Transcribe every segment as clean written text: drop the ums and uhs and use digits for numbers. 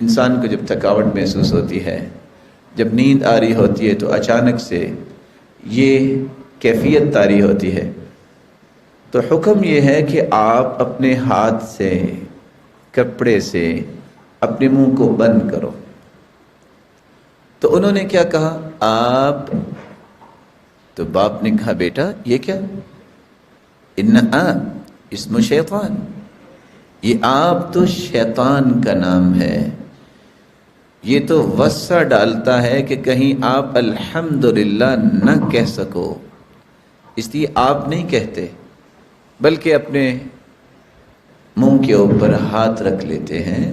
انسان کو جب تھکاوٹ محسوس ہوتی ہے، جب نیند آ رہی ہوتی ہے، تو اچانک سے یہ کیفیت طاری ہوتی ہے، تو حکم یہ ہے کہ آپ اپنے ہاتھ سے، کپڑے سے اپنے منہ کو بند کرو۔ تو انہوں نے کیا کہا؟ آپ، تو باپ نے کہا بیٹا یہ کیا؟ ان آپ اسم شیطان، یہ آپ تو شیطان کا نام ہے، یہ تو وسع ڈالتا ہے کہ کہیں آپ الحمدللہ نہ کہہ سکو، اس لیے آپ نہیں کہتے، بلکہ اپنے منہ کے اوپر ہاتھ رکھ لیتے ہیں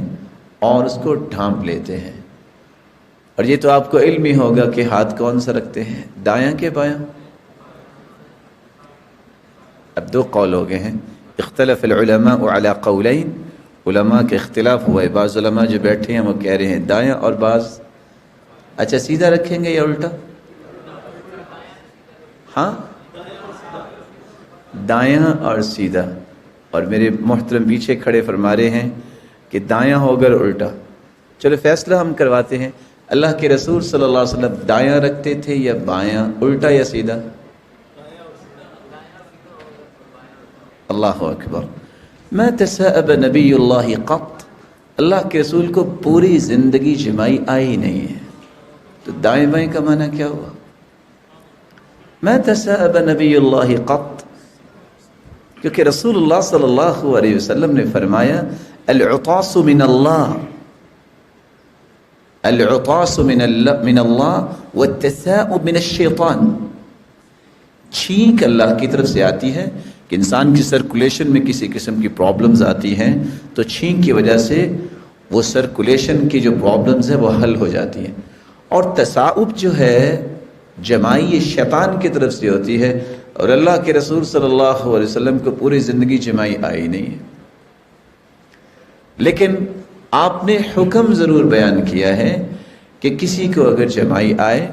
اور اس کو ڈھانپ لیتے ہیں۔ اور یہ تو آپ کو علم ہی ہوگا کہ ہاتھ کون سا رکھتے ہیں، دایاں کے بایاں؟ اب دو قول ہو گئے ہیں، اختلف العلماء علی قولین، علماء کے اختلاف ہوا ہے، بعض علماء جو بیٹھے ہیں وہ کہہ رہے ہیں دایاں، اور بعض اچھا سیدھا رکھیں گے یا الٹا؟ ہاں دایاں اور سیدھا، اور میرے محترم پیچھے کھڑے فرما رہے ہیں کہ دایاں ہوگا الٹا۔ چلو فیصلہ ہم کرواتے ہیں، اللہ کے رسول صلی اللہ علیہ وسلم دایاں رکھتے تھے یا بایاں، الٹا یا سیدھا؟ اللہ اکبر۔ ما تثاءب نبی اللہ قط، اللہ کے رسول کو پوری زندگی جمائی آئی نہیں ہے، تو دائیں بائیں کا معنی کیا ہوا؟ ما تثاءب نبی اللہ قط، کیونکہ رسول اللہ صلی اللہ علیہ وسلم نے فرمایا العطاس من اللہ، العطاس من اللہ والتثاؤب من الشیطان، چھینک اللہ کی طرف سے آتی ہے کہ انسان کی سرکولیشن میں کسی قسم کی پرابلمز آتی ہیں تو چھینک کی وجہ سے وہ سرکولیشن کی جو پرابلمز ہیں وہ حل ہو جاتی ہیں، اور تثاؤب جو ہے جمائی یہ شیطان کی طرف سے ہوتی ہے، اور اللہ کے رسول صلی اللہ علیہ وسلم کو پوری زندگی جمائی آئی نہیں ہے۔ لیکن آپ نے حکم ضرور بیان کیا ہے کہ کسی کو اگر جمائی آئے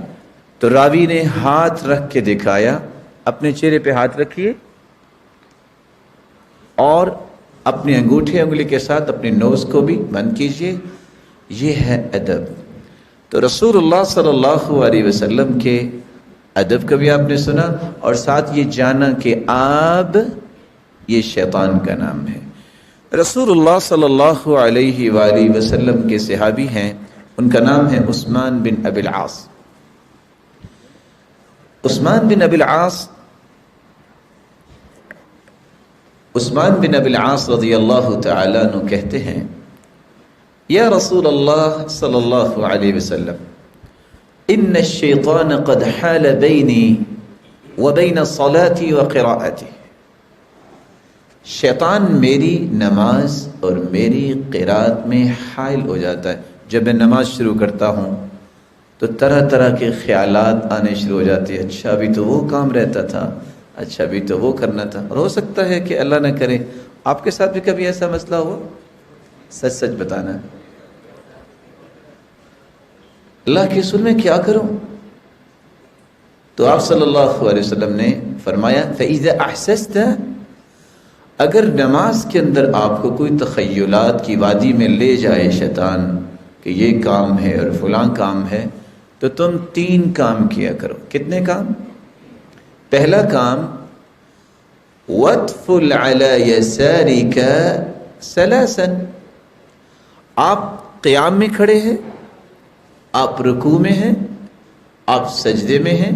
تو راوی نے ہاتھ رکھ کے دکھایا، اپنے چہرے پہ ہاتھ رکھیے اور اپنے انگوٹھے انگلی کے ساتھ اپنے نوز کو بھی بند کیجئے، یہ ہے ادب۔ تو رسول اللہ صلی اللہ علیہ وسلم کے ادب کا بھی آپ نے سنا، اور ساتھ یہ جانا کہ آپ یہ شیطان کا نام ہے۔ رسول اللہ صلی اللہ علیہ وآلہ وسلم کے صحابی ہیں، ان کا نام ہے عثمان بن ابی العاص۔ عثمان بن ابی العاص، عثمان بن ابی العاص رضی اللہ تعالیٰ عنہ کہتے ہیں یا رسول اللہ صلی اللہ علیہ وسلم ان الشیطان قد حال بینی وبین صلاتي وقراءتي، شیطان میری نماز اور میری قرات میں حائل ہو جاتا ہے۔ جب میں نماز شروع کرتا ہوں تو طرح طرح کے خیالات آنے شروع ہو جاتے ہیں، اچھا ابھی تو وہ کام رہتا تھا، اچھا ابھی تو وہ کرنا تھا۔ اور ہو سکتا ہے کہ اللہ نہ کرے آپ کے ساتھ بھی کبھی ایسا مسئلہ ہوا، سچ سچ بتانا۔ اللہ کے رسول میں کیا کروں؟ تو آپ صلی اللہ علیہ وسلم نے فرمایا فَإِذَا أَحْسَسْتَ، اگر نماز کے اندر آپ کو کوئی تخیلات کی وادی میں لے جائے شیطان کہ یہ کام ہے اور فلاں کام ہے، تو تم 3 کام کیا کرو۔ کتنے کام؟ پہلا کام وَادْفُلْ عَلَى يَسَارِكَ ثَلَاثًا، آپ قیام میں کھڑے ہیں، آپ رکوع میں ہیں، آپ سجدے میں ہیں،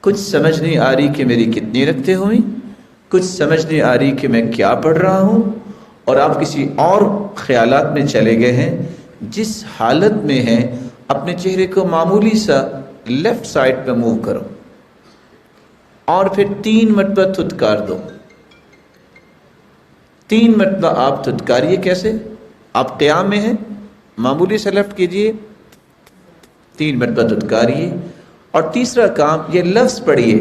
کچھ سمجھ نہیں آ رہی کہ میری کتنی رکعتیں ہوئیں، کچھ سمجھ نہیں آ رہی کہ میں کیا پڑھ رہا ہوں، اور آپ کسی اور خیالات میں چلے گئے ہیں۔ جس حالت میں ہیں اپنے چہرے کو معمولی سا لیفٹ سائڈ پہ موو کرو اور پھر 3 مرتبہ تھتکار دو۔ 3 مرتبہ آپ تھتکاریے۔ کیسے؟ آپ قیام میں ہیں، معمولی سے لیفٹ کیجئے، 3 مرتبہ تھتکاریے، اور تیسرا کام یہ لفظ پڑھیے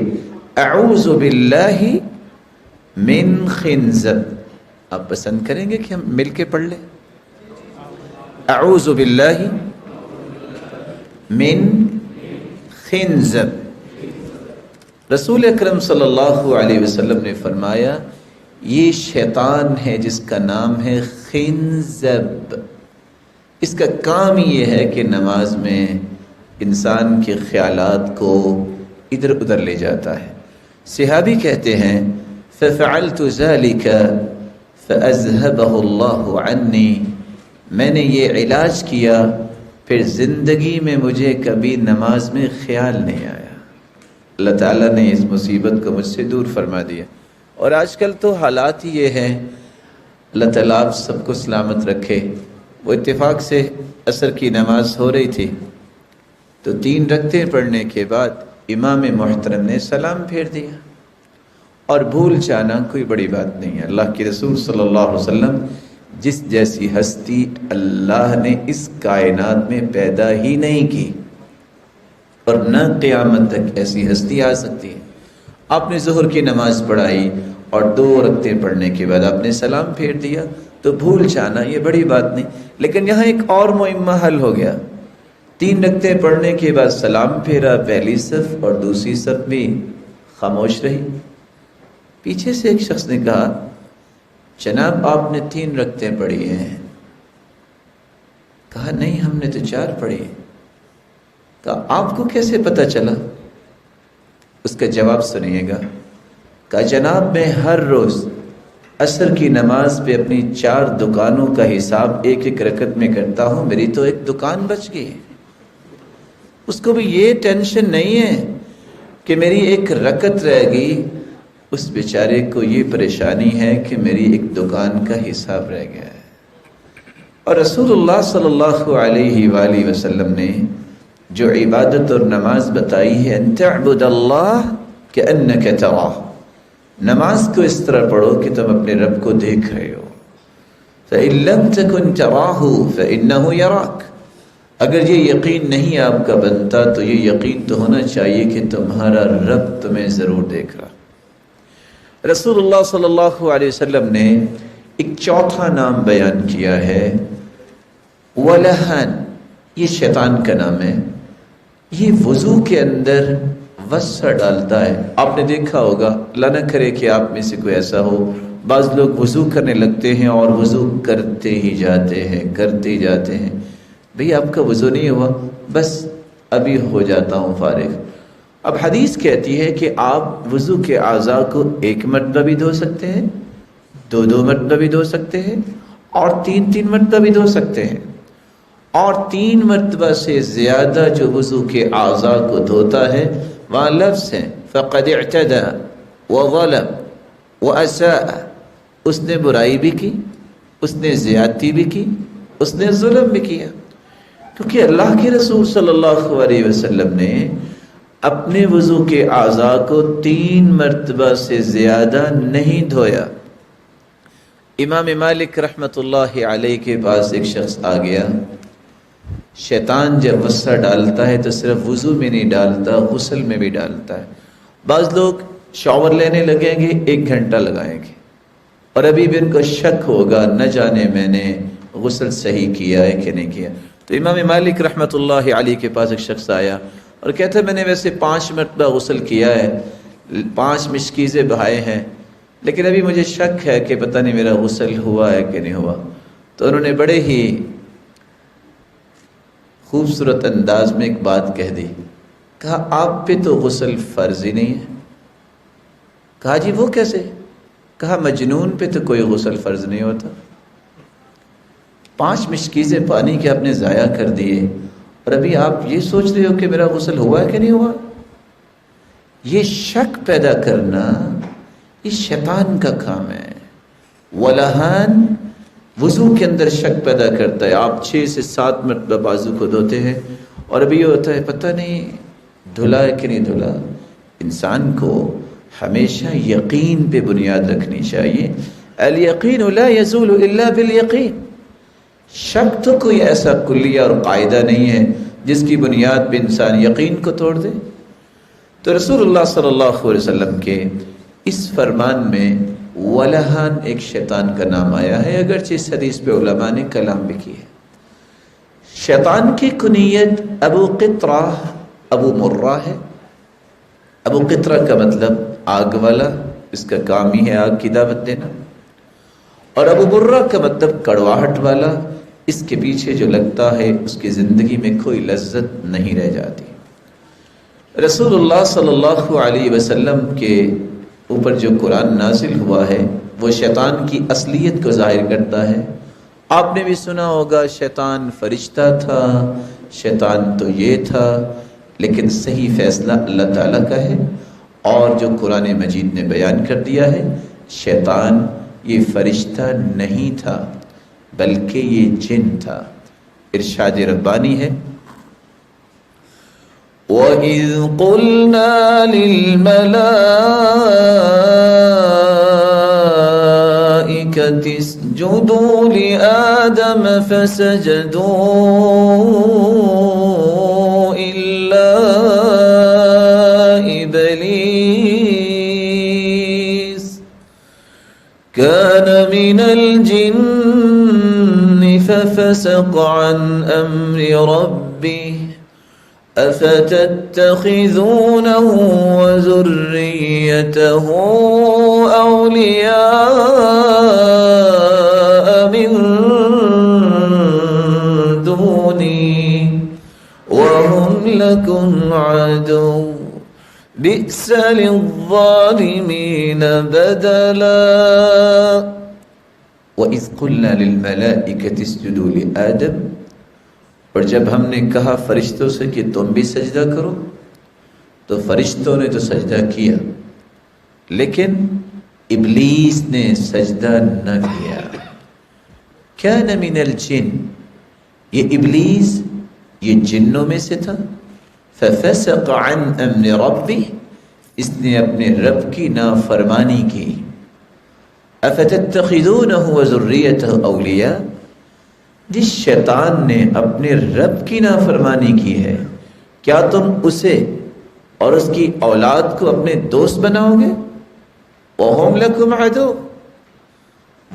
اعوذ باللہ من خنزب۔ آپ پسند کریں گے کہ ہم مل کے پڑھ لیں؟ اعوذ باللہ من خنزب۔ رسول اکرم صلی اللہ علیہ وسلم نے فرمایا یہ شیطان ہے جس کا نام ہے خنزب۔ اس کا کام ہی یہ ہے کہ نماز میں انسان کے خیالات کو ادھر ادھر لے جاتا ہے۔ صحابی کہتے ہیں فَفَعَلْتُ ذَلِكَ فَأَذْهَبَهُ اللَّهُ عَنِّي، میں نے یہ علاج کیا، پھر زندگی میں مجھے کبھی نماز میں خیال نہیں آیا۔ اللہ تعالیٰ نے اس مصیبت کو مجھ سے دور فرما دیا۔ اور آج کل تو حالات ہی یہ ہیں، اللہ تعالیٰ آپ سب کو سلامت رکھے۔ وہ اتفاق سے عصر کی نماز ہو رہی تھی تو 3 رکعتیں پڑھنے کے بعد امام محترم نے سلام پھیر دیا، اور بھول جانا کوئی بڑی بات نہیں ہے۔ اللہ کے رسول صلی اللہ علیہ وسلم جس جیسی ہستی اللہ نے اس کائنات میں پیدا ہی نہیں کی، اور نہ قیامت تک ایسی ہستی آ سکتی ہے۔ آپ نے ظہر کی نماز پڑھائی اور 2 رکعتیں پڑھنے کے بعد آپ نے سلام پھیر دیا، تو بھول جانا یہ بڑی بات نہیں۔ لیکن یہاں ایک اور معمہ حل ہو گیا، 3 رکعتیں پڑھنے کے بعد سلام پھیرا، پہلی صف اور دوسری صف بھی خاموش رہی۔ پیچھے سے ایک شخص نے کہا جناب آپ نے 3 رکعتیں پڑھی ہیں۔ کہا نہیں ہم نے تو 4 پڑھی۔ کہا آپ کو کیسے پتہ چلا؟ اس کا جواب سنیے گا۔ کہا جناب میں ہر روز عصر کی نماز پہ اپنی 4 دکانوں کا حساب ایک ایک رکعت میں کرتا ہوں، میری تو ایک دکان بچ گئی۔ اس کو بھی یہ ٹینشن نہیں ہے کہ میری ایک رکعت رہ گئی، اس بیچارے کو یہ پریشانی ہے کہ میری ایک دکان کا حساب رہ گیا ہے۔ اور رسول اللہ صلی اللہ علیہ وآلہ وسلم نے جو عبادت اور نماز بتائی ہے، ان تعبد اللہ کأنک تراہ، نماز کو اس طرح پڑھو کہ تم اپنے رب کو دیکھ رہے ہو۔ فإن لم تكن تراه فإنه يراك، اگر یہ یقین نہیں آپ کا بنتا تو یہ یقین تو ہونا چاہیے کہ تمہارا رب تمہیں ضرور دیکھ رہا۔ رسول اللہ صلی اللہ علیہ وسلم نے ایک چوتھا نام بیان کیا ہے، ولہن، یہ شیطان کا نام ہے۔ یہ وضو کے اندر وسع ڈالتا ہے۔ آپ نے دیکھا ہوگا، اللہ نہ کرے کہ آپ میں سے کوئی ایسا ہو، بعض لوگ وضو کرنے لگتے ہیں اور وضو کرتے ہی جاتے ہیں۔ بھئی آپ کا وضو نہیں ہوا؟ بس ابھی ہو جاتا ہوں فارغ۔ اب حدیث کہتی ہے کہ آپ وضو کے اعضاء کو 1 مرتبہ بھی دھو سکتے ہیں، 2 مرتبہ بھی دھو سکتے ہیں، اور 3 مرتبہ بھی دھو سکتے ہیں۔ اور 3 مرتبہ سے زیادہ جو وضو کے اعضاء کو دھوتا ہے، وہاں لفظ ہے فقد اعتدى وظلم واساء، اس نے برائی بھی کی، اس نے زیادتی بھی کی، اس نے ظلم بھی کیا۔ کیونکہ اللہ کے رسول صلی اللہ علیہ وسلم نے اپنے وضو کے اعضاء کو 3 مرتبہ سے زیادہ نہیں دھویا۔ امام مالک رحمۃ اللہ علیہ کے پاس ایک شخص آ گیا۔ شیطان جب وسع ڈالتا ہے تو صرف وضو میں نہیں ڈالتا، غسل میں بھی ڈالتا ہے۔ بعض لوگ شاور لینے لگیں گے 1 گھنٹہ لگائیں گے، اور ابھی بھی ان کو شک ہوگا نہ جانے میں نے غسل صحیح کیا ہے کہ نہیں کیا۔ تو امام مالک رحمۃ اللہ علیہ کے پاس ایک شخص آیا اور کہتا ہے میں نے ویسے 5 مرتبہ غسل کیا ہے، 5 مشکیزیں بہائے ہیں، لیکن ابھی مجھے شک ہے کہ پتہ نہیں میرا غسل ہوا ہے کہ نہیں ہوا۔ تو انہوں نے بڑے ہی خوبصورت انداز میں ایک بات کہہ دی، کہا آپ پہ تو غسل فرض ہی نہیں ہے۔ کہا جی وہ کیسے؟ کہا مجنون پہ تو کوئی غسل فرض نہیں ہوتا۔ 5 مشکیزیں پانی کے آپ نے ضائع کر دیے، اور ابھی آپ یہ سوچ رہے ہو کہ میرا غسل ہوا ہے کہ نہیں ہوا۔ یہ شک پیدا کرنا یہ شیطان کا کام ہے۔ ولہان وضو کے اندر شک پیدا کرتا ہے۔ آپ 6 سے 7 مرتبہ بازو کو دھوتے ہیں اور ابھی یہ ہوتا ہے پتہ نہیں دھلا ہے کہ نہیں دھلا۔ انسان کو ہمیشہ یقین پہ بنیاد رکھنی چاہیے۔ الیقین لا یزول الا بالیقین، شک تو کوئی ایسا کلیہ اور قاعدہ نہیں ہے جس کی بنیاد پہ انسان یقین کو توڑ دے۔ تو رسول اللہ صلی اللہ علیہ وسلم کے اس فرمان میں ولہان ایک شیطان کا نام آیا ہے، اگرچہ اس حدیث پہ علماء نے کلام بھی کی ہے۔ شیطان کی کنیت ابو قطرہ ابو مرہ ہے۔ ابو قطرہ کا مطلب آگ والا، اس کا کام ہی ہے آگ کی دعوت دینا، اور ابو مرہ کا مطلب کڑواہٹ والا، اس کے پیچھے جو لگتا ہے اس کی زندگی میں کوئی لذت نہیں رہ جاتی۔ رسول اللہ صلی اللہ علیہ وسلم کے اوپر جو قرآن نازل ہوا ہے وہ شیطان کی اصلیت کو ظاہر کرتا ہے۔ آپ نے بھی سنا ہوگا شیطان فرشتہ تھا، شیطان تو یہ تھا، لیکن صحیح فیصلہ اللہ تعالیٰ کا ہے، اور جو قرآن مجید نے بیان کر دیا ہے شیطان یہ فرشتہ نہیں تھا بلکہ یہ جن تھا۔ ارشاد ربانی ہے وَإِذْ قُلْنَا لِلْمَلَائِكَةِ اسْجُدُوا لِآدَمَ فَسَجَدُوا إِلَّا إِبْلِيسَ كَانَ مِنَ الْجِنِّ فَفَسَقَ عَنْ أَمْرِ رَبِّهِ أفتتخذونه وذريته أولياء من دوني وهم لكم عدو بئس للظالمين بدلا وإذ قلنا للملائكة اسجدوا لآدم، اور جب ہم نے کہا فرشتوں سے کہ تم بھی سجدہ کرو تو فرشتوں نے تو سجدہ کیا، لیکن ابلیس نے سجدہ نہ کیا۔ کان من الجن، یہ ابلیس یہ جنوں میں سے تھا۔ ففسق عن امر ربہ، اس نے اپنے رب کی نافرمانی کی۔ افتتخذونہ وذریتہ اولیاء، جس شیطان نے اپنے رب کی نافرمانی کی ہے کیا تم اسے اور اس کی اولاد کو اپنے دوست بناؤ گے؟ وَهُمْ لَكُمْ عَدُوٌّ،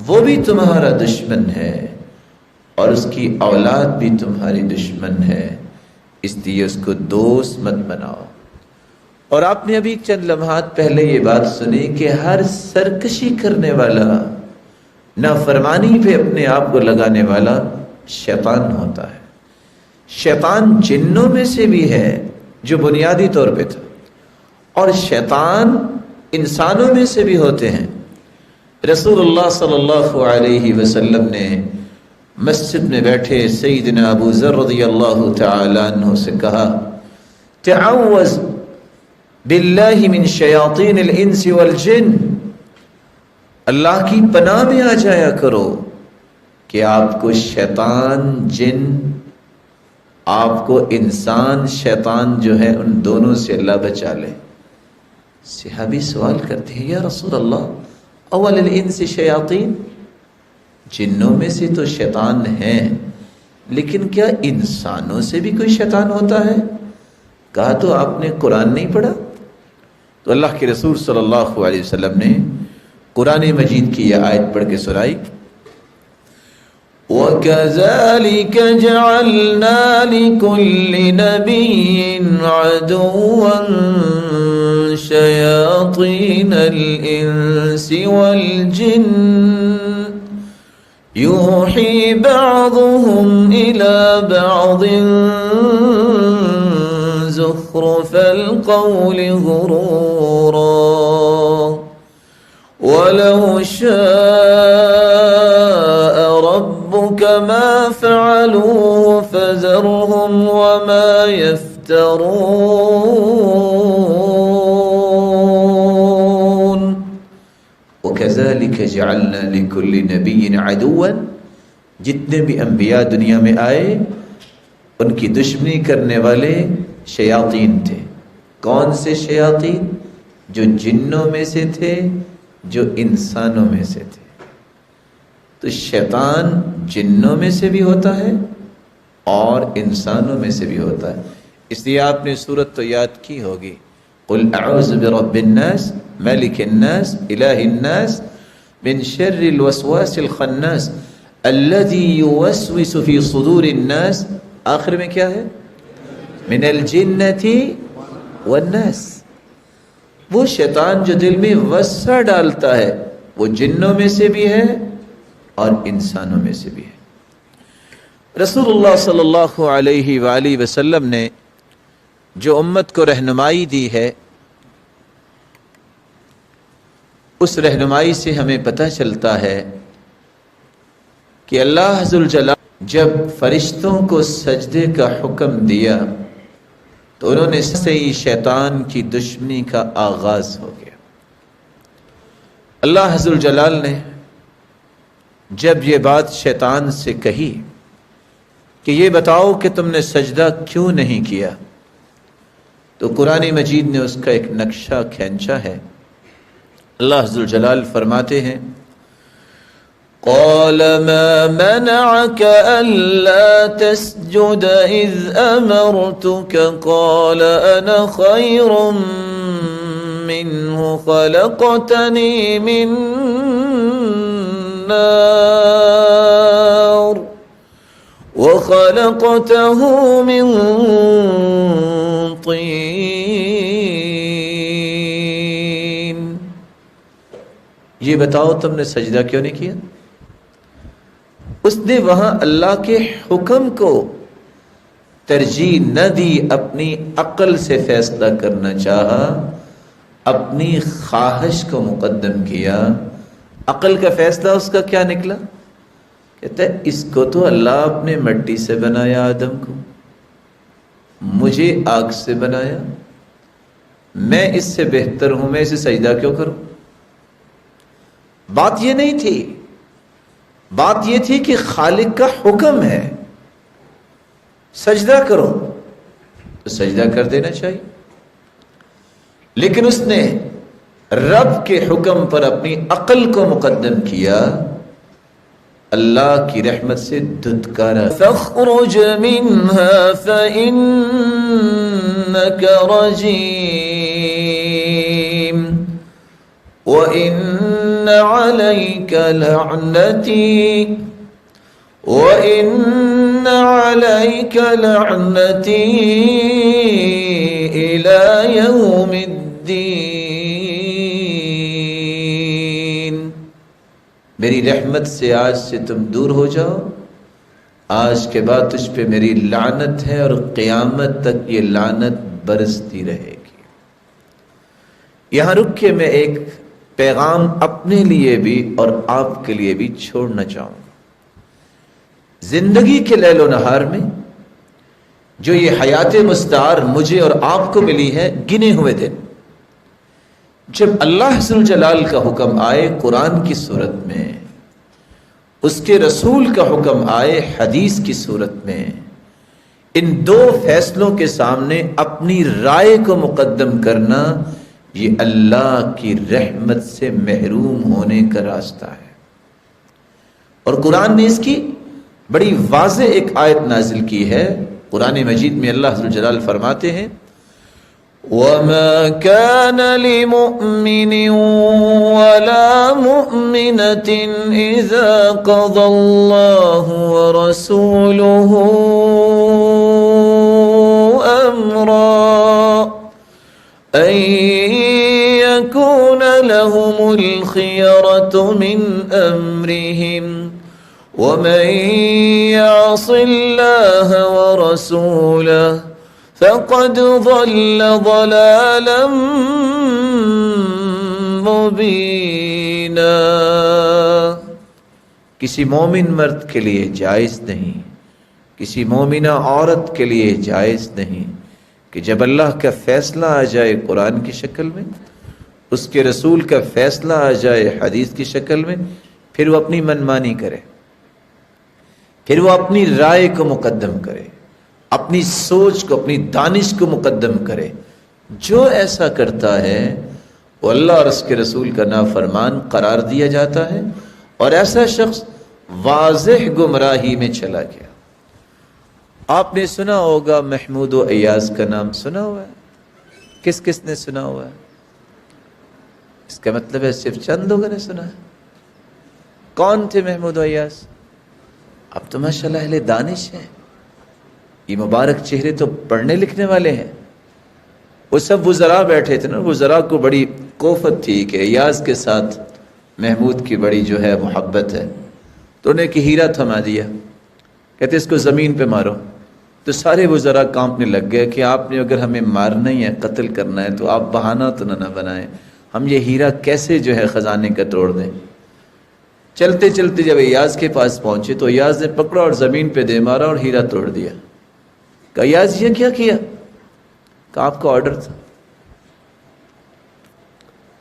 وہ بھی تمہارا دشمن ہے اور اس کی اولاد بھی تمہاری دشمن ہے، اس لیے اس کو دوست مت بناؤ۔ اور آپ نے ابھی چند لمحات پہلے یہ بات سنی کہ ہر سرکشی کرنے والا، نافرمانی پہ اپنے آپ کو لگانے والا شیطان ہوتا ہے۔ شیطان جنوں میں سے بھی ہے جو بنیادی طور پہ تھا، اور شیطان انسانوں میں سے بھی ہوتے ہیں۔ رسول اللہ صلی اللہ علیہ وسلم نے مسجد میں بیٹھے سیدنا ابو ذر رضی اللہ تعالی عنہ سے کہا تعوذ باللہ من شیاطین الانس والجن، اللہ کی پناہ میں آ جایا کرو کہ آپ کو شیطان جن، آپ کو انسان شیطان جو ہے ان دونوں سے اللہ بچا لے۔ صحابی سوال کرتے ہیں یا رسول اللہ اول الانس شیاطین، جنوں میں سے تو شیطان ہیں لیکن کیا انسانوں سے بھی کوئی شیطان ہوتا ہے؟ کہا تو آپ نے قرآن نہیں پڑھا؟ تو اللہ کے رسول صلی اللہ علیہ وسلم نے قرآن مجید کی یہ آیت پڑھ کے سنائی وَكَذَلِكَ جَعَلْنَا لِكُلِّ نَبِيٍّ عَدُوًّا شَيَاطِينَ الْإِنسِ وَالْجِنِّ يُوحِي بَعْضُهُمْ إِلَى بَعْضٍ زُخْرُفَ الْقَوْلِ غُرُورًا وَلَوْ شَاءَ رَبُّكَ مَا فَعَلُوهُ فَذَرْهُمْ وَمَا يَفْتَرُونَ وَكَذَلِكَ جَعَلْنَا لِكُلِّ نَبِيٍّ عَدُوًّا، جتنے بھی انبیاء دنیا میں آئے ان کی دشمنی کرنے والے شیاطین تھے۔ کون سے شیاطین؟ جو جنوں میں سے تھے، جو انسانوں میں سے تھے۔ تو شیطان جنوں میں سے بھی ہوتا ہے اور انسانوں میں سے بھی ہوتا ہے، اس لیے آپ نے سورت تو یاد کی ہوگی قل اعوذ برب الناس ملک الناس الہ الناس من شر الوسواس الخناس الذي يوسوس في صدور الناس، آخر میں کیا ہے؟ من الجنة والناس، وہ شیطان جو دل میں وسوسہ ڈالتا ہے وہ جنوں میں سے بھی ہے اور انسانوں میں سے بھی ہے۔ رسول اللہ صلی اللہ علیہ وآلہ وسلم نے جو امت کو رہنمائی دی ہے، اس رہنمائی سے ہمیں پتہ چلتا ہے کہ اللہ ذوالجلال جب فرشتوں کو سجدے کا حکم دیا تو انہوں نے سے ہی شیطان کی دشمنی کا آغاز ہو گیا۔ اللہ ذوالجلال نے جب یہ بات شیطان سے کہی کہ یہ بتاؤ کہ تم نے سجدہ کیوں نہیں کیا، تو قرآن مجید نے اس کا ایک نقشہ کھینچا ہے۔ اللہ ذوالجلال فرماتے ہیں قال ما منعك ألا تسجد إذ أمرتك قال أنا خير منه خلقتني من نار وخلقته من طين۔ یہ بتاؤ تم نے سجدہ کیوں نہیں کیا؟ اس نے وہاں اللہ کے حکم کو ترجیح نہ دی، اپنی عقل سے فیصلہ کرنا چاہا، اپنی خواہش کو مقدم کیا۔ عقل کا فیصلہ اس کا کیا نکلا؟ کہتا ہے اس کو تو اللہ اپنے مٹی سے بنایا، آدم کو، مجھے آگ سے بنایا، میں اس سے بہتر ہوں، میں اسے سجدہ کیوں کروں؟ بات یہ نہیں تھی، بات یہ تھی کہ خالق کا حکم ہے سجدہ کرو تو سجدہ کر دینا چاہیے، لیکن اس نے رب کے حکم پر اپنی عقل کو مقدم کیا، اللہ کی رحمت سے دھتکارا۔ فاخرج منها فإنك رجيم وإن عليك لعنتي إلى يوم الدين۔ میری رحمت سے آج سے تم دور ہو جاؤ، آج کے بعد تجھ پہ میری لعنت ہے اور قیامت تک یہ لعنت برستی رہے گی۔ یہاں رک کے میں ایک پیغام اپنے لیے بھی اور آپ کے لیے بھی چھوڑنا چاہوں گا۔ زندگی کے لیل و نہار میں جو یہ حیات مستعار مجھے اور آپ کو ملی ہے، گنے ہوئے دن، جب اللہ ذوالجلال کا حکم آئے قرآن کی صورت میں، اس کے رسول کا حکم آئے حدیث کی صورت میں، ان دو فیصلوں کے سامنے اپنی رائے کو مقدم کرنا، یہ اللہ کی رحمت سے محروم ہونے کا راستہ ہے۔ اور قرآن نے اس کی بڑی واضح ایک آیت نازل کی ہے۔ قرآن مجید میں اللہ ذوالجلال فرماتے ہیں وَمَا كَانَ لِمُؤْمِنٍ وَلَا مُؤْمِنَةٍ إِذَا قَضَى اللَّهُ وَرَسُولُهُ أَمْرًا أَن يَكُونَ لَهُمُ الْخِيَرَةُ مِنْ أَمْرِهِمْ وَمَن يَعْصِ اللَّهَ وَرَسُولَهُ فَقَدْ ضَلَّ ضَلَالًا مُبِينًا۔ کسی مومن مرد کے لیے جائز نہیں، کسی مومنہ عورت کے لیے جائز نہیں کہ جب اللہ کا فیصلہ آ جائے قرآن کی شکل میں، اس کے رسول کا فیصلہ آ جائے حدیث کی شکل میں، پھر وہ اپنی منمانی کرے، پھر وہ اپنی رائے کو مقدم کرے، اپنی سوچ کو، اپنی دانش کو مقدم کرے۔ جو ایسا کرتا ہے وہ اللہ اور اس کے رسول کا نافرمان قرار دیا جاتا ہے، اور ایسا شخص واضح گمراہی میں چلا گیا۔ آپ نے سنا ہوگا محمود و ایاز کا نام سنا ہوا ہے؟ کس کس نے سنا ہوا ہے؟ اس کا مطلب ہے صرف چند لوگوں نے سنا ہے۔ کون تھے محمود و ایاز؟ اب تو ماشاءاللہ اہل دانش ہیں، یہ مبارک چہرے تو پڑھنے لکھنے والے ہیں۔ وہ سب وزراء بیٹھے تھے نا، وزراء کو بڑی کوفت تھی کہ ایاز کے ساتھ محمود کی بڑی جو ہے محبت ہے، تو انہیں کہ ہیرا تھما دیا کہتے اس کو زمین پہ مارو. تو سارے وزراء کانپنے لگ گئے کہ آپ نے اگر ہمیں مارنا ہی ہے، قتل کرنا ہے، تو آپ بہانہ تو نہ بنائیں، ہم یہ ہیرا کیسے جو ہے خزانے کا توڑ دیں. چلتے چلتے جب ایاز کے پاس پہنچے تو ایاز نے پکڑا اور زمین پہ دے مارا اور ہیرا توڑ دیا. کہا ایاز یہ کیا کیا؟ کہا آپ کا آرڈر تھا.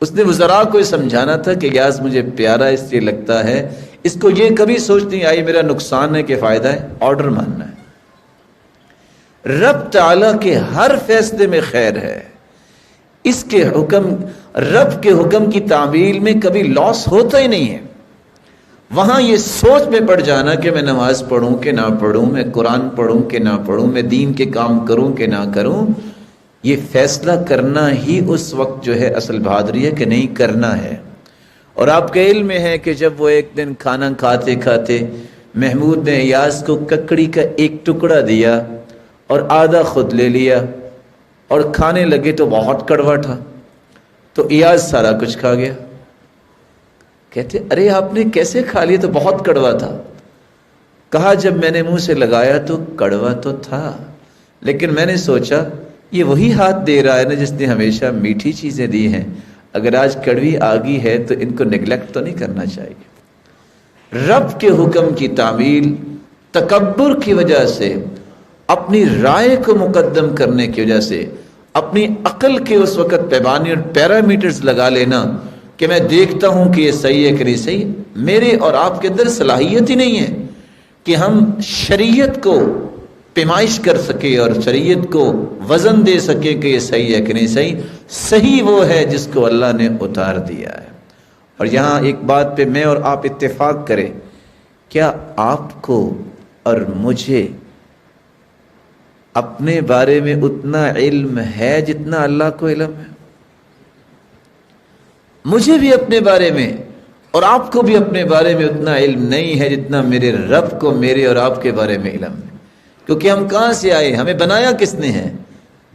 اس نے وزراء کو سمجھانا تھا کہ ایاز مجھے پیارا اس لیے لگتا ہے، اس کو یہ کبھی سوچ نہیں آئی میرا نقصان ہے کہ فائدہ ہے، آرڈر ماننا ہے. رب تعالیٰ کے ہر فیصلے میں خیر ہے. اس کے حکم، رب کے حکم کی تعمیل میں کبھی لاس ہوتا ہی نہیں ہے. وہاں یہ سوچ میں پڑ جانا کہ میں نماز پڑھوں کہ نہ پڑھوں، میں قرآن پڑھوں کہ نہ پڑھوں، میں دین کے کام کروں کہ نہ کروں، یہ فیصلہ کرنا ہی اس وقت جو ہے اصل بہادری ہے کہ نہیں کرنا ہے. اور آپ کے علم میں ہے کہ جب وہ ایک دن کھانا کھاتے کھاتے محمود نے ایاز کو ککڑی کا ایک ٹکڑا دیا اور آدھا خود لے لیا اور کھانے لگے تو بہت کڑوا تھا، تو ایاز سارا کچھ کھا گیا. کہتے ارے آپ نے کیسے کھا لیا؟ تو بہت کڑوا تھا. کہا جب میں نے منہ سے لگایا تو کڑوا تو تھا، لیکن میں نے سوچا یہ وہی ہاتھ دے رہا ہے نا جس نے ہمیشہ میٹھی چیزیں دی ہیں، اگر آج کڑوی آ گئی ہے تو ان کو نیگلیکٹ تو نہیں کرنا چاہیے. رب کے حکم کی تعمیل تکبر کی وجہ سے، اپنی رائے کو مقدم کرنے کی وجہ سے، اپنی عقل کے اس وقت پیمانے اور پیرامیٹرز لگا لینا کہ میں دیکھتا ہوں کہ یہ صحیح ہے کہ نہیں صحیح. میرے اور آپ کے اندر صلاحیت ہی نہیں ہے کہ ہم شریعت کو پیمائش کر سکے اور شریعت کو وزن دے سکے کہ یہ صحیح ہے کہ نہیں صحیح. صحیح وہ ہے جس کو اللہ نے اتار دیا ہے. اور یہاں ایک بات پہ میں اور آپ اتفاق کریں، کیا آپ کو اور مجھے اپنے بارے میں اتنا علم ہے جتنا اللہ کو علم ہے؟ مجھے بھی اپنے بارے میں اور آپ کو بھی اپنے بارے میں اتنا علم نہیں ہے جتنا میرے رب کو میرے اور آپ کے بارے میں علم ہے. کیونکہ ہم کہاں سے آئے، ہمیں بنایا کس نے ہے؟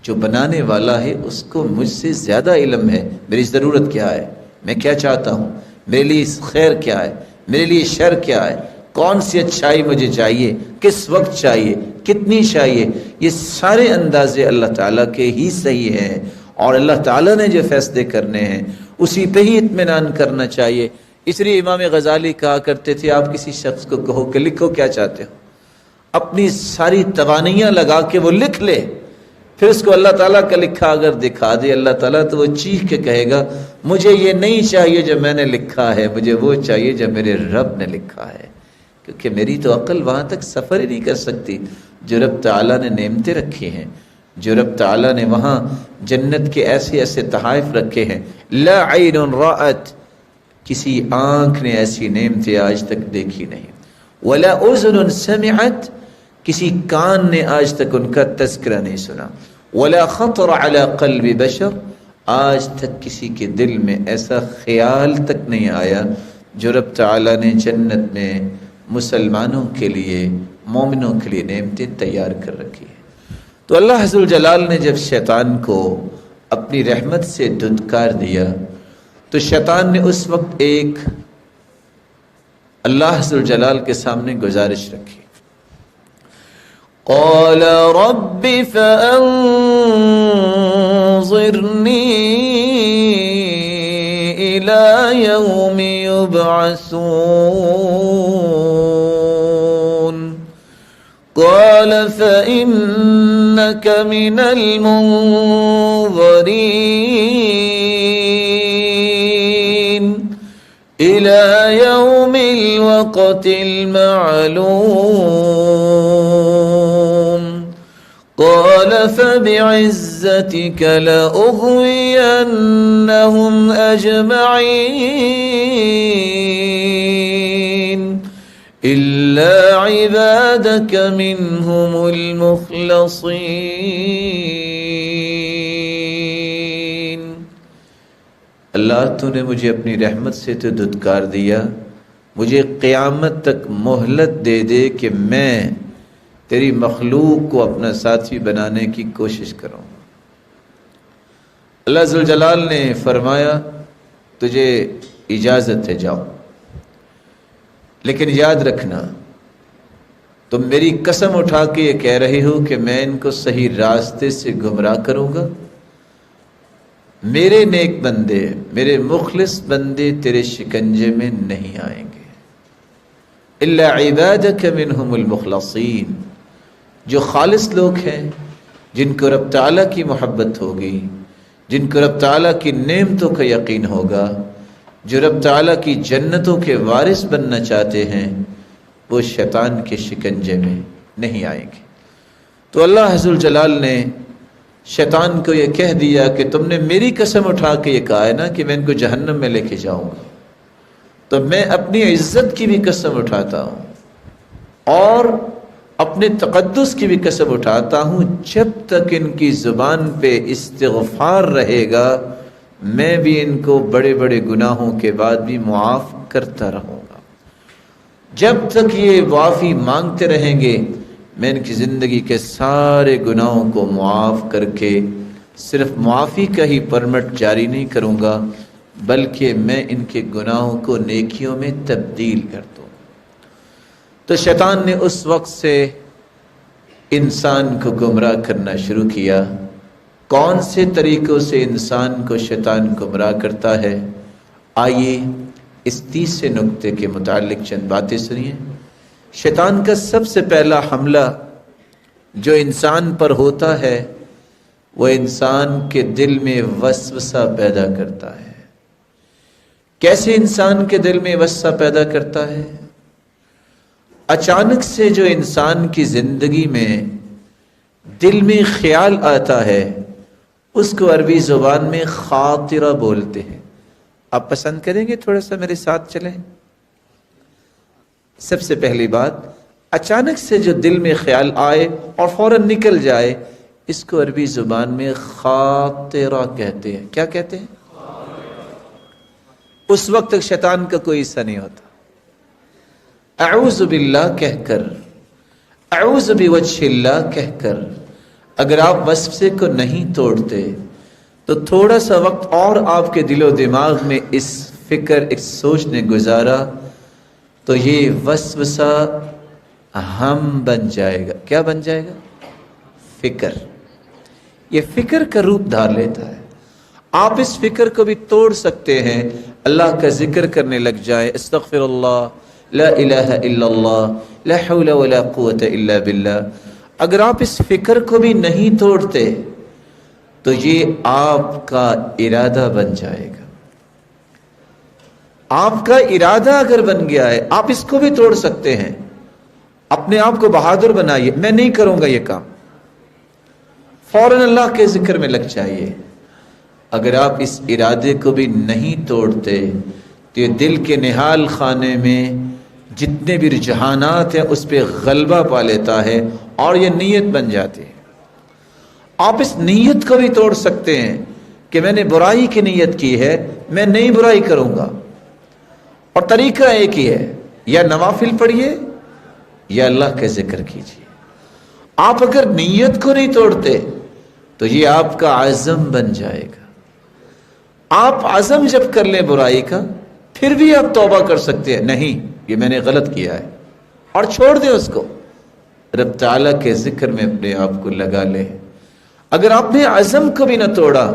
جو بنانے والا ہے اس کو مجھ سے زیادہ علم ہے. میری ضرورت کیا ہے، میں کیا چاہتا ہوں، میرے لیے خیر کیا ہے، میرے لیے شر کیا ہے، کون سی اچھائی مجھے چاہیے، کس وقت چاہیے، کتنی چاہیے، یہ سارے اندازے اللہ تعالیٰ کے ہی صحیح ہیں. اور اللہ تعالیٰ نے جو فیصلے کرنے ہیں اسی پہ ہی اطمینان کرنا چاہیے. اس لیے امام غزالی کہا کرتے تھے آپ کسی شخص کو کہو کہ لکھو کیا چاہتے ہو، اپنی ساری توانائیاں لگا کے وہ لکھ لے، پھر اس کو اللہ تعالیٰ کا لکھا اگر دکھا دے اللہ تعالیٰ تو وہ چیخ کے کہے گا مجھے یہ نہیں چاہیے جو میں نے لکھا ہے، مجھے وہ چاہیے جو میرے رب نے لکھا ہے. کیونکہ میری تو عقل وہاں تک سفر ہی نہیں کر سکتی جو رب تعالیٰ نے نعمتیں رکھی ہیں، جو رب تعالیٰ نے وہاں جنت کے ایسے ایسے تحائف رکھے ہیں. لا عین رأت، کسی آنکھ نے ایسی نعمتیں آج تک دیکھی نہیں. ولا اذن سمعت، کسی کان نے آج تک ان کا تذکرہ نہیں سنا. ولا خطر على قلب بشر، آج تک کسی کے دل میں ایسا خیال تک نہیں آیا جو رب تعالیٰ نے جنت میں مسلمانوں کے لیے، مومنوں کے لیے نعمتیں تیار کر رکھی ہیں. تو اللہ عز الجلال نے جب شیطان کو اپنی رحمت سے دھتکار دیا تو شیطان نے اس وقت ایک اللہ عز الجلال کے سامنے گزارش رکھی. قال رب فانظرنی الى یوم یبعثون قال فإنك من المنظرين إلى يوم الوقت المعلوم قال فبعزتك لأغوينهم أجمعين إلا عبادك منهم المخلصين. اللہ تو نے مجھے اپنی رحمت سے تو دھتکار دیا، مجھے قیامت تک مہلت دے دے کہ میں تیری مخلوق کو اپنا ساتھی بنانے کی کوشش کروں. اللہ ذو الجلال نے فرمایا تجھے اجازت ہے جاؤ، لیکن یاد رکھنا تم میری قسم اٹھا کے یہ کہہ رہے ہو کہ میں ان کو صحیح راستے سے گمراہ کروں گا؟ میرے نیک بندے، میرے مخلص بندے تیرے شکنجے میں نہیں آئیں گے، الا عبادک منہم المخلصین، جو خالص لوگ ہیں، جن کو رب تعالیٰ کی محبت ہوگی، جن کو رب تعالیٰ کی نعمتوں کا یقین ہوگا، جو رب تعالیٰ کی جنتوں کے وارث بننا چاہتے ہیں، وہ شیطان کے شکنجے میں نہیں آئیں گے۔ تو اللہ عز الجلال نے شیطان کو یہ کہہ دیا کہ تم نے میری قسم اٹھا کے یہ کہا ہے نا کہ میں ان کو جہنم میں لے کے جاؤں گا، تو میں اپنی عزت کی بھی قسم اٹھاتا ہوں اور اپنے تقدس کی بھی قسم اٹھاتا ہوں، جب تک ان کی زبان پہ استغفار رہے گا میں بھی ان کو بڑے بڑے گناہوں کے بعد بھی معاف کرتا رہوں گا۔ جب تک یہ معافی مانگتے رہیں گے میں ان کی زندگی کے سارے گناہوں کو معاف کر کے صرف معافی کا ہی پرمٹ جاری نہیں کروں گا، بلکہ میں ان کے گناہوں کو نیکیوں میں تبدیل کر دوں۔ تو شیطان نے اس وقت سے انسان کو گمراہ کرنا شروع کیا۔ کون سے طریقوں سے انسان کو شیطان گمراہ کرتا ہے؟ آئیے اس تیسرے نقطے کے متعلق چند باتیں سنیے۔ شیطان کا سب سے پہلا حملہ جو انسان پر ہوتا ہے وہ انسان کے دل میں وسوسہ پیدا کرتا ہے۔ کیسے انسان کے دل میں وسوسہ پیدا کرتا ہے؟ اچانک سے جو انسان کی زندگی میں دل میں خیال آتا ہے اس کو عربی زبان میں خاطرہ بولتے ہیں۔ آپ پسند کریں گے تھوڑا سا میرے ساتھ چلیں؟ سب سے پہلی بات، اچانک سے جو دل میں خیال آئے اور فوراً نکل جائے اس کو عربی زبان میں خاطرہ کہتے ہیں۔ کیا کہتے ہیں؟ اس وقت تک شیطان کا کوئی حصہ نہیں ہوتا۔ اعوذ باللہ کہہ کر، اعوذ بوجہ اللہ کہہ کر اگر آپ وسوسے کو نہیں توڑتے تو تھوڑا سا وقت اور آپ کے دل و دماغ میں اس فکر، اس سوچ نے گزارا تو یہ وسوسہ ہم بن جائے گا۔ کیا بن جائے گا؟ فکر۔ یہ فکر کا روپ دھار لیتا ہے۔ آپ اس فکر کو بھی توڑ سکتے ہیں، اللہ کا ذکر کرنے لگ جائیں، استغفر اللہ، لا الہ الا اللہ، لا حول ولا قوت الا باللہ۔ اگر آپ اس فکر کو بھی نہیں توڑتے تو یہ آپ کا ارادہ بن جائے گا۔ آپ کا ارادہ اگر بن گیا ہے آپ اس کو بھی توڑ سکتے ہیں۔ اپنے آپ کو بہادر بنائیے، میں نہیں کروں گا یہ کام، فوراً اللہ کے ذکر میں لگ جائیے۔ اگر آپ اس ارادے کو بھی نہیں توڑتے تو یہ دل کے نہال خانے میں جتنے بھی رجحانات ہیں اس پہ غلبہ پا لیتا ہے اور یہ نیت بن جاتی ہے۔ آپ اس نیت کو بھی توڑ سکتے ہیں کہ میں نے برائی کی نیت کی ہے، میں نئی برائی کروں گا، اور طریقہ ایک ہی ہے، یا نوافل پڑھیے یا اللہ کا ذکر کیجیے۔ آپ اگر نیت کو نہیں توڑتے تو یہ آپ کا عزم بن جائے گا۔ آپ عزم جب کر لیں برائی کا پھر بھی آپ توبہ کر سکتے ہیں، نہیں یہ میں نے غلط کیا ہے، اور چھوڑ دیں اس کو، رب تعالیٰ کے ذکر میں اپنے آپ کو لگا لیں۔ اگر آپ نے عزم کو بھی نہ توڑا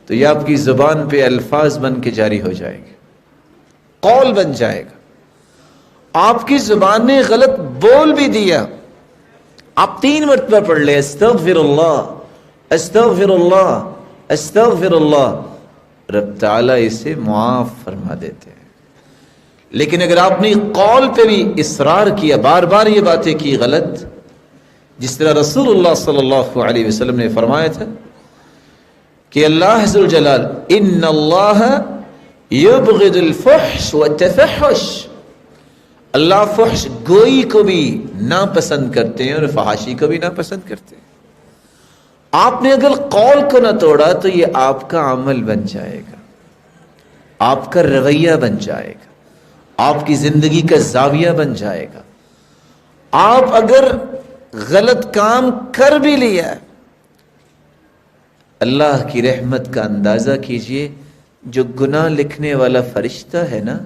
تو یہ آپ کی زبان پہ الفاظ بن کے جاری ہو جائے گے، قول بن جائے گا۔ آپ کی زبان نے غلط بول بھی دیا، آپ 3 مرتبہ پڑھ لیں، استغفر اللہ، استغفر اللہ، استغفر اللہ، رب تعالیٰ اسے معاف فرما دیتے ہیں۔ لیکن اگر آپ نے قول پہ بھی اصرار کیا، بار بار یہ باتیں کی غلط، جس طرح رسول اللہ صلی اللہ علیہ وسلم نے فرمایا تھا کہ اللہ عز وجل ان اللہ یبغض الفحش والتفحش، اللہ فحش گوئی کو بھی ناپسند کرتے ہیں اور فحاشی کو بھی ناپسند کرتے ہیں۔ آپ نے اگر قول کو نہ توڑا تو یہ آپ کا عمل بن جائے گا، آپ کا رویہ بن جائے گا، آپ کی زندگی کا زاویہ بن جائے گا۔ آپ اگر غلط کام کر بھی لیا، اللہ کی رحمت کا اندازہ کیجئے، جو گناہ لکھنے والا فرشتہ ہے نا،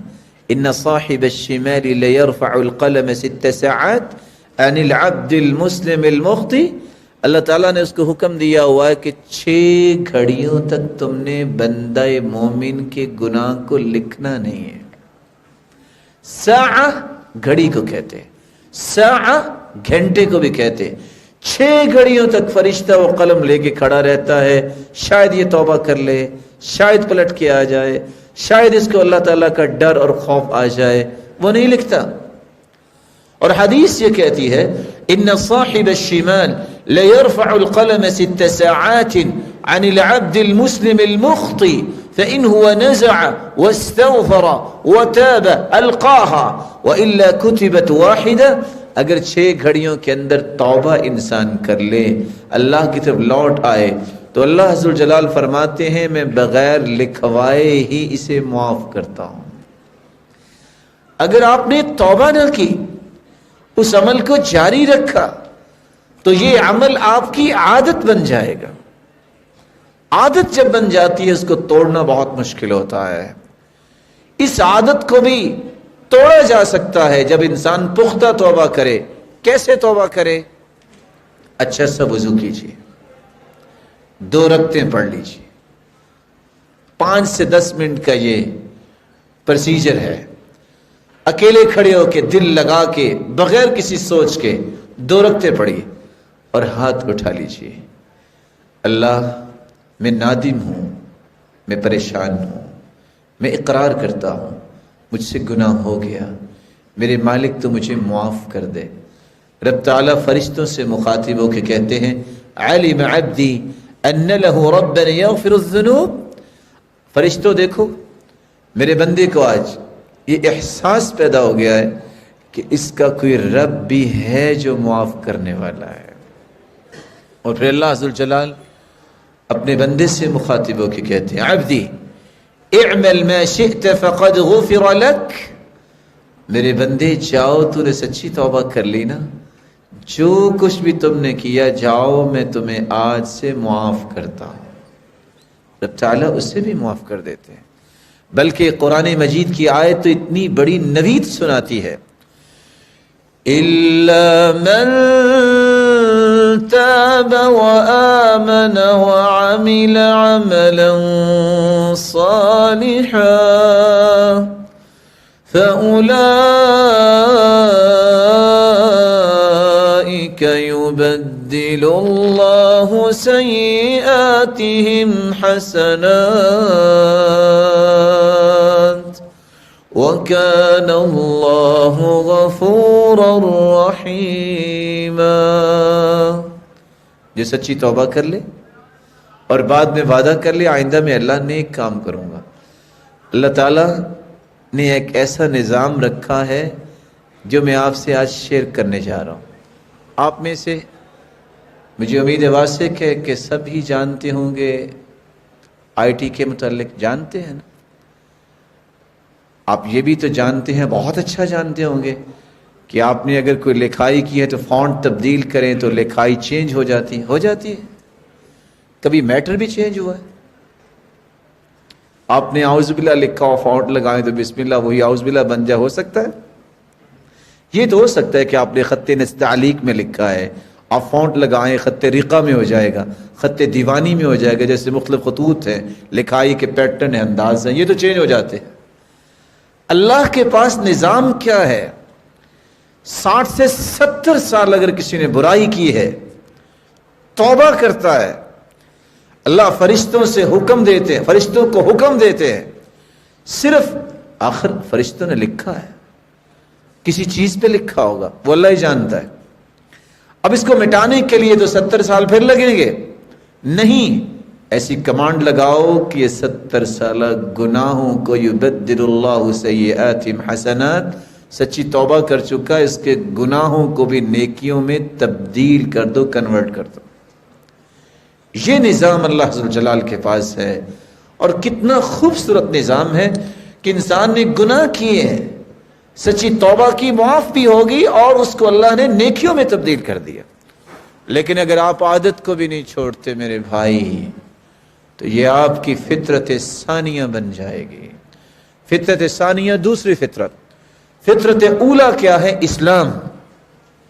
ان صاحب الشمال لیرفع القلم 6 ساعات عن العبد المسلم المخطئ، اللہ تعالیٰ نے اس کو حکم دیا ہوا ہے کہ 6 گھڑیوں تک تم نے بندہ مومن کے گناہ کو لکھنا نہیں ہے۔ ساعہ گھڑی کو کہتے ہیں، ساعہ گھنٹے کو بھی کہتے ہیں۔ 6 گھڑیوں تک فرشتہ وہ قلم لے کے کھڑا رہتا ہے، شاید یہ توبہ کر لے، شاید پلٹ کے آ جائے، شاید اس کو اللہ تعالیٰ کا ڈر اور خوف آ جائے، وہ نہیں لکھتا۔ اور حدیث یہ کہتی ہے ان صاحب الشمال ليرفع القلم 6 ساعات عن العبد المسلم المخطئ فإن هو نزع واستغفر وتاب ألقاها وإلا كتبت واحدة۔ اگر 6 گھڑیوں کے اندر توبہ انسان کر لے، اللہ کی طرف لوٹ آئے، تو اللہ عز و جلال فرماتے ہیں میں بغیر لکھوائے ہی اسے معاف کرتا ہوں۔ اگر آپ نے توبہ نہ کی، اس عمل کو جاری رکھا، تو یہ عمل آپ کی عادت بن جائے گا۔ عادت جب بن جاتی ہے اس کو توڑنا بہت مشکل ہوتا ہے۔ اس عادت کو بھی توڑا جا سکتا ہے جب انسان پختہ توبہ کرے۔ کیسے توبہ کرے؟ اچھا سا وضو کیجیے، 2 رکعتیں پڑھ لیجیے، 5 سے 10 منٹ کا یہ پروسیجر ہے۔ اکیلے کھڑے ہو کے دل لگا کے بغیر کسی سوچ کے 2 رکعتیں پڑھیے اور ہاتھ اٹھا لیجیے، اللہ میں نادم ہوں، میں پریشان ہوں، میں اقرار کرتا ہوں مجھ سے گناہ ہو گیا، میرے مالک تو مجھے معاف کر دے۔ رب تعالیٰ فرشتوں سے مخاطب ہو کے کہتے ہیں علم عبدی ان له ربا یغفر الذنوب۔ فرشتوں دیکھو میرے بندے کو آج یہ احساس پیدا ہو گیا ہے کہ اس کا کوئی رب بھی ہے جو معاف کرنے والا ہے۔ اور پھر اللہ عز و جلال اپنے بندے سے مخاطب ہو کے کہتے ہیں عبدی اعمل ما شئت فقد غفر لک۔ میرے بندے جاؤ، تو نے سچی توبہ کر لی نا، جو کچھ بھی تم نے کیا جاؤ میں تمہیں آج سے معاف کرتا ہوں۔ رب تعالیٰ اسے بھی معاف کر دیتے ہیں، بلکہ قرآن مجید کی آیت تو اتنی بڑی نوید سناتی ہے إِلَّا مَن تَابَ وَآمَنَ وَعَمِلَ عَمَلًا صَالِحًا فَأُولَئِكَ يُبَدِّلُ اللَّهُ سَيِّئَاتِهِمْ حَسَنَاتٍ وَكَانَ اللَّهُ غَفُورًا رَحِيمًا۔ جو سچی توبہ کر لے اور بعد میں وعدہ کر لے آئندہ میں اللہ نیک کام کروں گا، اللہ تعالیٰ نے ایک ایسا نظام رکھا ہے جو میں آپ سے آج شیئر کرنے جا رہا ہوں۔ آپ میں سے مجھے امید واثق ہے کہ سب ہی جانتے ہوں گے، آئی ٹی کے متعلق جانتے ہیں نا؟ آپ یہ بھی تو جانتے ہیں، بہت اچھا جانتے ہوں گے کہ آپ نے اگر کوئی لکھائی کی ہے تو فونٹ تبدیل کریں تو لکھائی چینج ہو جاتی ہے۔ کبھی میٹر بھی چینج ہوا ہے؟ آپ نے اعوذ باللہ لکھا ہو، فونٹ لگائیں تو بسم اللہ وہی اعوذ باللہ بن جائے، ہو سکتا ہے؟ یہ تو ہو سکتا ہے کہ آپ نے خط نستعلیق میں لکھا ہے، آپ فونٹ لگائیں خط رقہ میں ہو جائے گا، خط دیوانی میں ہو جائے گا، جیسے مختلف خطوط ہیں، لکھائی کے پیٹرن ہیں، انداز ہیں، یہ تو چینج ہو جاتے ہیں۔ اللہ کے پاس نظام کیا ہے؟ 60 سے 70 سال اگر کسی نے برائی کی ہے، توبہ کرتا ہے، اللہ فرشتوں سے حکم دیتے ہیں، فرشتوں کو حکم دیتے ہیں، صرف آخر فرشتوں نے لکھا ہے، کسی چیز پہ لکھا ہوگا، وہ اللہ ہی جانتا ہے۔ اب اس کو مٹانے کے لیے تو 70 سال پھر لگیں گے؟ نہیں، ایسی کمانڈ لگاؤ کہ یہ 70 سالہ گناہوں کو یبدل اللہ سیئاتہم حسنات، سچی توبہ کر چکا اس کے گناہوں کو بھی نیکیوں میں تبدیل کر دو، کنورٹ کر دو۔ یہ نظام اللہ عز و جلال کے پاس ہے، اور کتنا خوبصورت نظام ہے کہ انسان نے گناہ کیے ہیں، سچی توبہ کی، معاف بھی ہوگی اور اس کو اللہ نے نیکیوں میں تبدیل کر دیا۔ لیکن اگر آپ عادت کو بھی نہیں چھوڑتے میرے بھائی، تو یہ آپ کی فطرت ثانیہ بن جائے گی۔ فطرت ثانیہ دوسری فطرت۔ فطرت اولا کیا ہے؟ اسلام،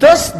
10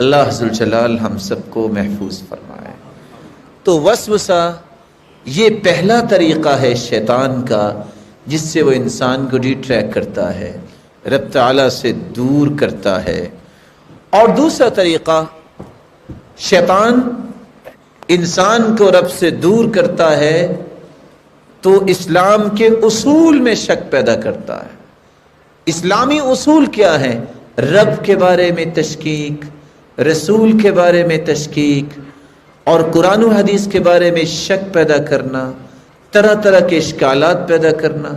اللہ ذوالجلال ہم سب کو محفوظ فرمائے۔ تو وسوسہ یہ پہلا طریقہ ہے شیطان کا جس سے وہ انسان کو ڈیٹریکٹ کرتا ہے، رب تعالیٰ سے دور کرتا ہے۔ اور دوسرا طریقہ، شیطان انسان کو رب سے دور کرتا ہے تو اسلام کے اصول میں شک پیدا کرتا ہے۔ اسلامی اصول کیا ہے؟ رب کے بارے میں تشکیک، رسول کے بارے میں تشکیک اور قرآن و حدیث کے بارے میں شک پیدا کرنا، طرح طرح کے اشکالات پیدا کرنا،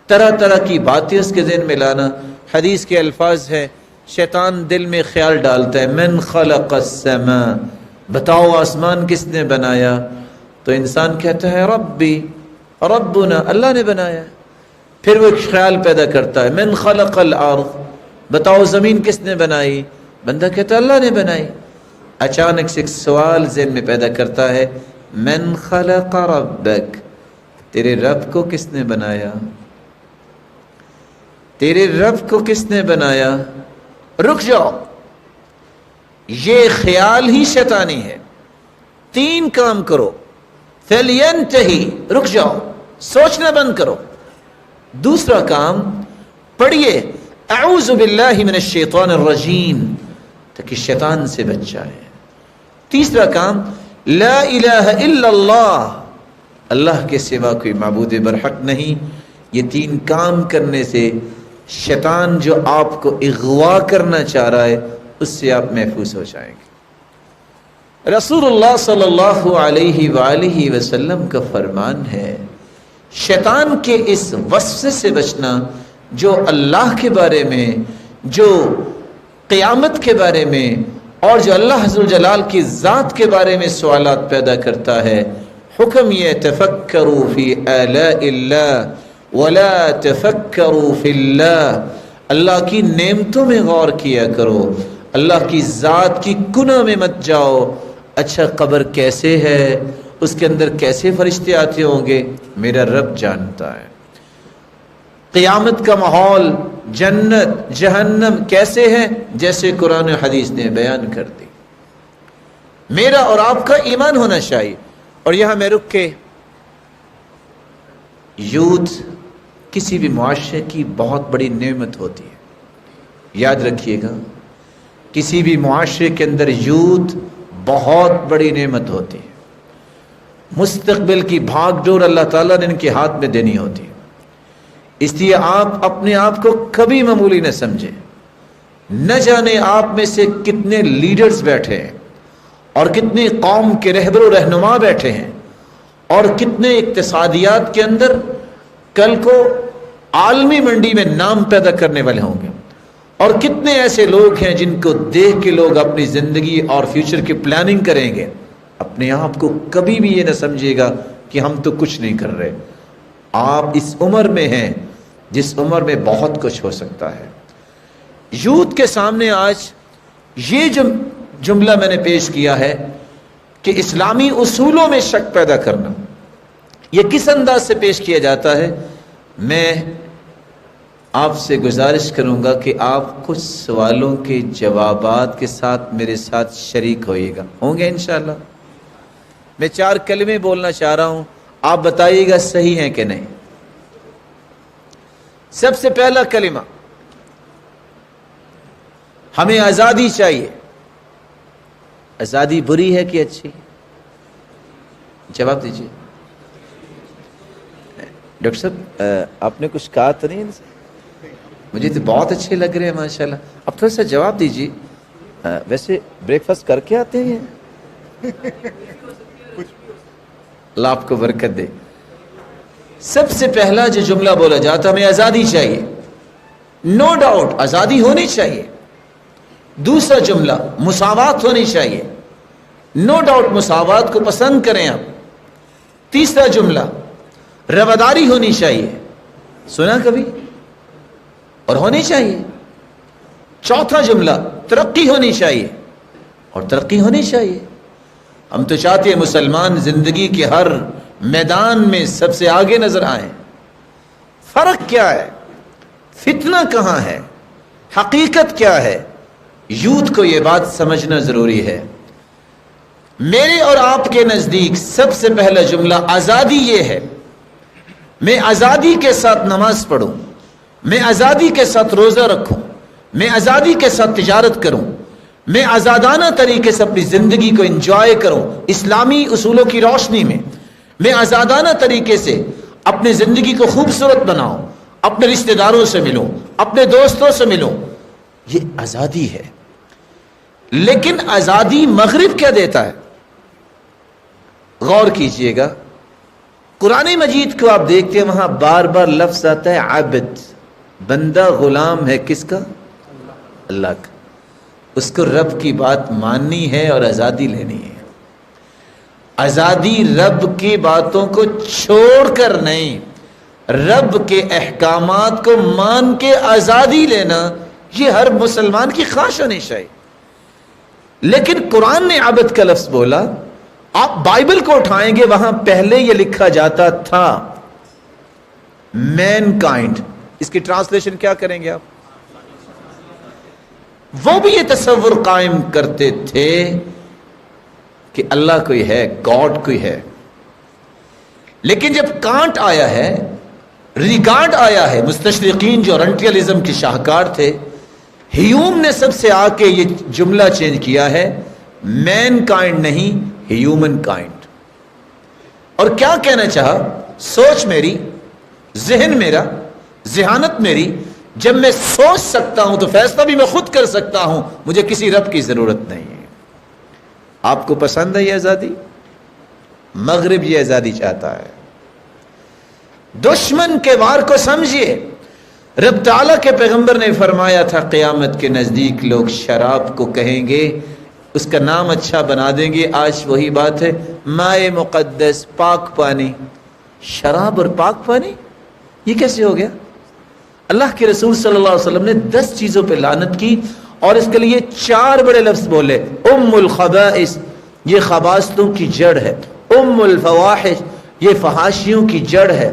طرح طرح کی باتیں اس کے ذہن میں لانا۔ حدیث کے الفاظ ہے، شیطان دل میں خیال ڈالتا ہے، من خلق السماء، بتاؤ آسمان کس نے بنایا؟ تو انسان کہتا ہے ربی، ربنا، اللہ نے بنایا۔ پھر وہ ایک خیال پیدا کرتا ہے، من خلق الارض، بتاؤ زمین کس نے بنائی؟ بندہ کہتا ہے اللہ نے بنائی۔ اچانک سے ایک سوال ذہن میں پیدا کرتا ہے، من خلق ربک، تیرے رب کو کس نے بنایا؟ تیرے رب کو کس نے بنایا؟ رک جاؤ، یہ خیال ہی شیطانی ہے۔ تین کام کرو، فَلْيَنْتَهِ، رک جاؤ، سوچنا بند کرو۔ دوسرا کام پڑھیے اعوذ باللہ من الشیطان الرجیم، تاکہ شیطان سے بچ جائے۔ تیسرا کام لا الہ الا اللہ، اللہ کے سوا کوئی معبود برحق نہیں۔ یہ تین کام کرنے سے شیطان جو آپ کو اغوا کرنا چاہ رہا ہے اس سے آپ محفوظ ہو جائیں گے۔ رسول اللہ صلی اللہ علیہ وآلہ وسلم کا فرمان ہے، شیطان کے اس وسوسے سے بچنا جو اللہ کے بارے میں، جو قیامت کے بارے میں اور جو اللہ ذوالجلال کی ذات کے بارے میں سوالات پیدا کرتا ہے۔ حکم یہ تفکروا فی آلاء اللہ ولا تفکروا فی اللہ، اللہ کی نعمتوں میں غور کیا کرو، اللہ کی ذات کی کنہ میں مت جاؤ۔ اچھا قبر کیسے ہے، اس کے اندر کیسے فرشتے آتے ہوں گے، میرا رب جانتا ہے۔ قیامت کا ماحول، جنت جہنم کیسے ہے، جیسے قرآن و حدیث نے بیان کر دی۔ میرا اور آپ کا ایمان ہونا چاہیے۔ اور یہاں میں رک کے، یوتھ کسی بھی معاشرے کی بہت بڑی نعمت ہوتی ہے، یاد رکھیے گا، کسی بھی معاشرے کے اندر یوتھ بہت بڑی نعمت ہوتی ہے۔ مستقبل کی بھاگ ڈور اللہ تعالیٰ نے ان کے ہاتھ میں دینی ہوتی ہے۔ اس لیے آپ اپنے آپ کو کبھی معمولی نہ سمجھیں۔ نہ جانے آپ میں سے کتنے لیڈرز بیٹھے ہیں اور کتنے قوم کے رہبر و رہنما بیٹھے ہیں اور کتنے اقتصادیات کے اندر کل کو عالمی منڈی میں نام پیدا کرنے والے ہوں گے، اور کتنے ایسے لوگ ہیں جن کو دیکھ کے لوگ اپنی زندگی اور فیوچر کی پلاننگ کریں گے۔ اپنے آپ کو کبھی بھی یہ نہ سمجھے گا کہ ہم تو کچھ نہیں کر رہے۔ آپ اس عمر میں ہیں جس عمر میں بہت کچھ ہو سکتا ہے۔ یوتھ کے سامنے آج یہ جملہ میں نے پیش کیا ہے کہ اسلامی اصولوں میں شک پیدا کرنا، یہ کس انداز سے پیش کیا جاتا ہے؟ میں آپ سے گزارش کروں گا کہ آپ کچھ سوالوں کے جوابات کے ساتھ میرے ساتھ شریک ہوئیے گا، ہوں گے انشاءاللہ۔ میں 4 کلمے بولنا چاہ رہا ہوں، آپ بتائیے گا صحیح ہیں کہ نہیں۔ سب سے پہلا کلمہ، ہمیں آزادی چاہیے۔ آزادی بری ہے کہ اچھی؟ جواب دیجیے۔ ڈاکٹر صاحب آپ نے کچھ کہا تو نہیں ان سے؟ مجھے تو بہت اچھے لگ رہے ہیں ماشاءاللہ۔ اب تھوڑا سا جواب دیجیے۔ ویسے بریک فاسٹ کر کے آتے ہیں؟ اللہ آپ کو برکت دے۔ سب سے پہلا جو جملہ بولا جاتا ہے، ہمیں آزادی چاہیے، نو ڈاؤٹ آزادی ہونی چاہیے۔ دوسرا جملہ، مساوات ہونی چاہیے، نو ڈاؤٹ مساوات کو پسند کریں آپ۔ تیسرا جملہ، رواداری ہونی چاہیے، سنا کبھی؟ اور ہونی چاہیے۔ چوتھا جملہ، ترقی ہونی چاہیے، اور ترقی ہونی چاہیے۔ ہم تو چاہتے ہیں مسلمان زندگی کے ہر میدان میں سب سے آگے نظر آئیں۔ فرق کیا ہے؟ فتنہ کہاں ہے؟ حقیقت کیا ہے؟ یوتھ کو یہ بات سمجھنا ضروری ہے. میرے اور آپ کے نزدیک سب سے پہلا جملہ آزادی یہ ہے، میں آزادی کے ساتھ نماز پڑھوں، میں آزادی کے ساتھ روزہ رکھوں، میں آزادی کے ساتھ تجارت کروں، میں آزادانہ طریقے سے اپنی زندگی کو انجوائے کروں اسلامی اصولوں کی روشنی میں آزادانہ طریقے سے اپنی زندگی کو خوبصورت بناؤں، اپنے رشتہ داروں سے ملوں، اپنے دوستوں سے ملوں. یہ آزادی ہے. لیکن آزادی مغرب کیا دیتا ہے؟ غور کیجئے گا، قرآن مجید کو آپ دیکھتے ہیں وہاں بار بار لفظ آتا ہے عبد، بندہ غلام ہے کس کا؟ اللہ کا. اس کو رب کی بات ماننی ہے اور آزادی لینی ہے. آزادی رب کی باتوں کو چھوڑ کر نہیں، رب کے احکامات کو مان کے آزادی لینا، یہ ہر مسلمان کی خواہش ہونی چاہیے. لیکن قرآن نے عبد کا لفظ بولا. آپ بائبل کو اٹھائیں گے وہاں پہلے یہ لکھا جاتا تھا مین کائنڈ. اس کی ٹرانسلیشن کیا کریں گے آپ؟ وہ بھی یہ تصور قائم کرتے تھے کہ اللہ کوئی ہے، گاڈ کوئی ہے. لیکن جب کانٹ آیا ہے، ریکارڈ آیا ہے، مستشرقین جو رنٹیلزم کے شاہکار تھے، ہیوم نے سب سے آ کے یہ جملہ چینج کیا ہے، مین کائنڈ نہیں، ہیومن کائنڈ. اور کیا کہنا چاہا؟ سوچ میری، ذہن میرا، ذہانت میری، جب میں سوچ سکتا ہوں تو فیصلہ بھی میں خود کر سکتا ہوں، مجھے کسی رب کی ضرورت نہیں ہے. آپ کو پسند ہے یہ آزادی؟ مغرب یہ آزادی چاہتا ہے. دشمن کے وار کو سمجھیے. رب تعالیٰ کے پیغمبر نے فرمایا تھا قیامت کے نزدیک لوگ شراب کو کہیں گے، اس کا نام اچھا بنا دیں گے. آج وہی بات ہے، مائے مقدس، پاک پانی. شراب اور پاک پانی یہ کیسے ہو گیا؟ اللہ کے رسول صلی اللہ علیہ وسلم نے 10 چیزوں پہ لعنت کی اور اس کے لیے 4 بڑے لفظ بولے. ام الخبائث، یہ خباثتوں کی جڑ ہے. ام الفواحش، یہ فحاشیوں کی جڑ ہے.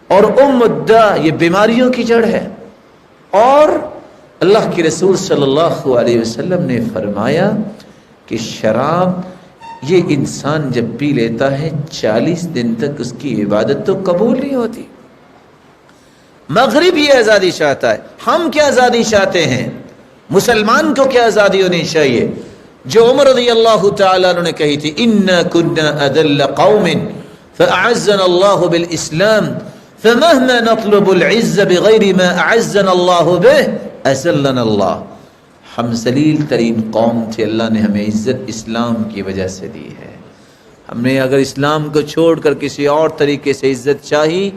اور ام الداء، یہ بیماریوں کی جڑ ہے. اور اللہ کے رسول صلی اللہ علیہ وسلم نے فرمایا کہ شراب یہ انسان جب پی لیتا ہے 40 دن تک اس کی عبادت تو قبول نہیں ہوتی. مغرب یہ آزادی چاہتا ہے. ہم کیا آزادی چاہتے ہیں؟ مسلمان کو کیا آزادی ہونی چاہیے؟ جو عمر رضی اللہ تعالیٰ عنہ نے کہی تھی، اِنَّا كُنَّا أَذَلَّ قَوْمٍ فَأَعَزَّنَا اللَّهُ بِالْإِسْلَامِ فَمَهْمَا نَطْلُبُ الْعِزَّ بِغَيْرِ مَا أَعَزَّنَا اللَّهُ بِهِ أَذَلَّنَا اللَّهُ. ہم ذلیل ترین قوم تھے، اللہ نے ہمیں عزت اسلام کی وجہ سے دی ہے. ہم نے اگر اسلام کو چھوڑ کر کسی اور طریقے سے عزت چاہی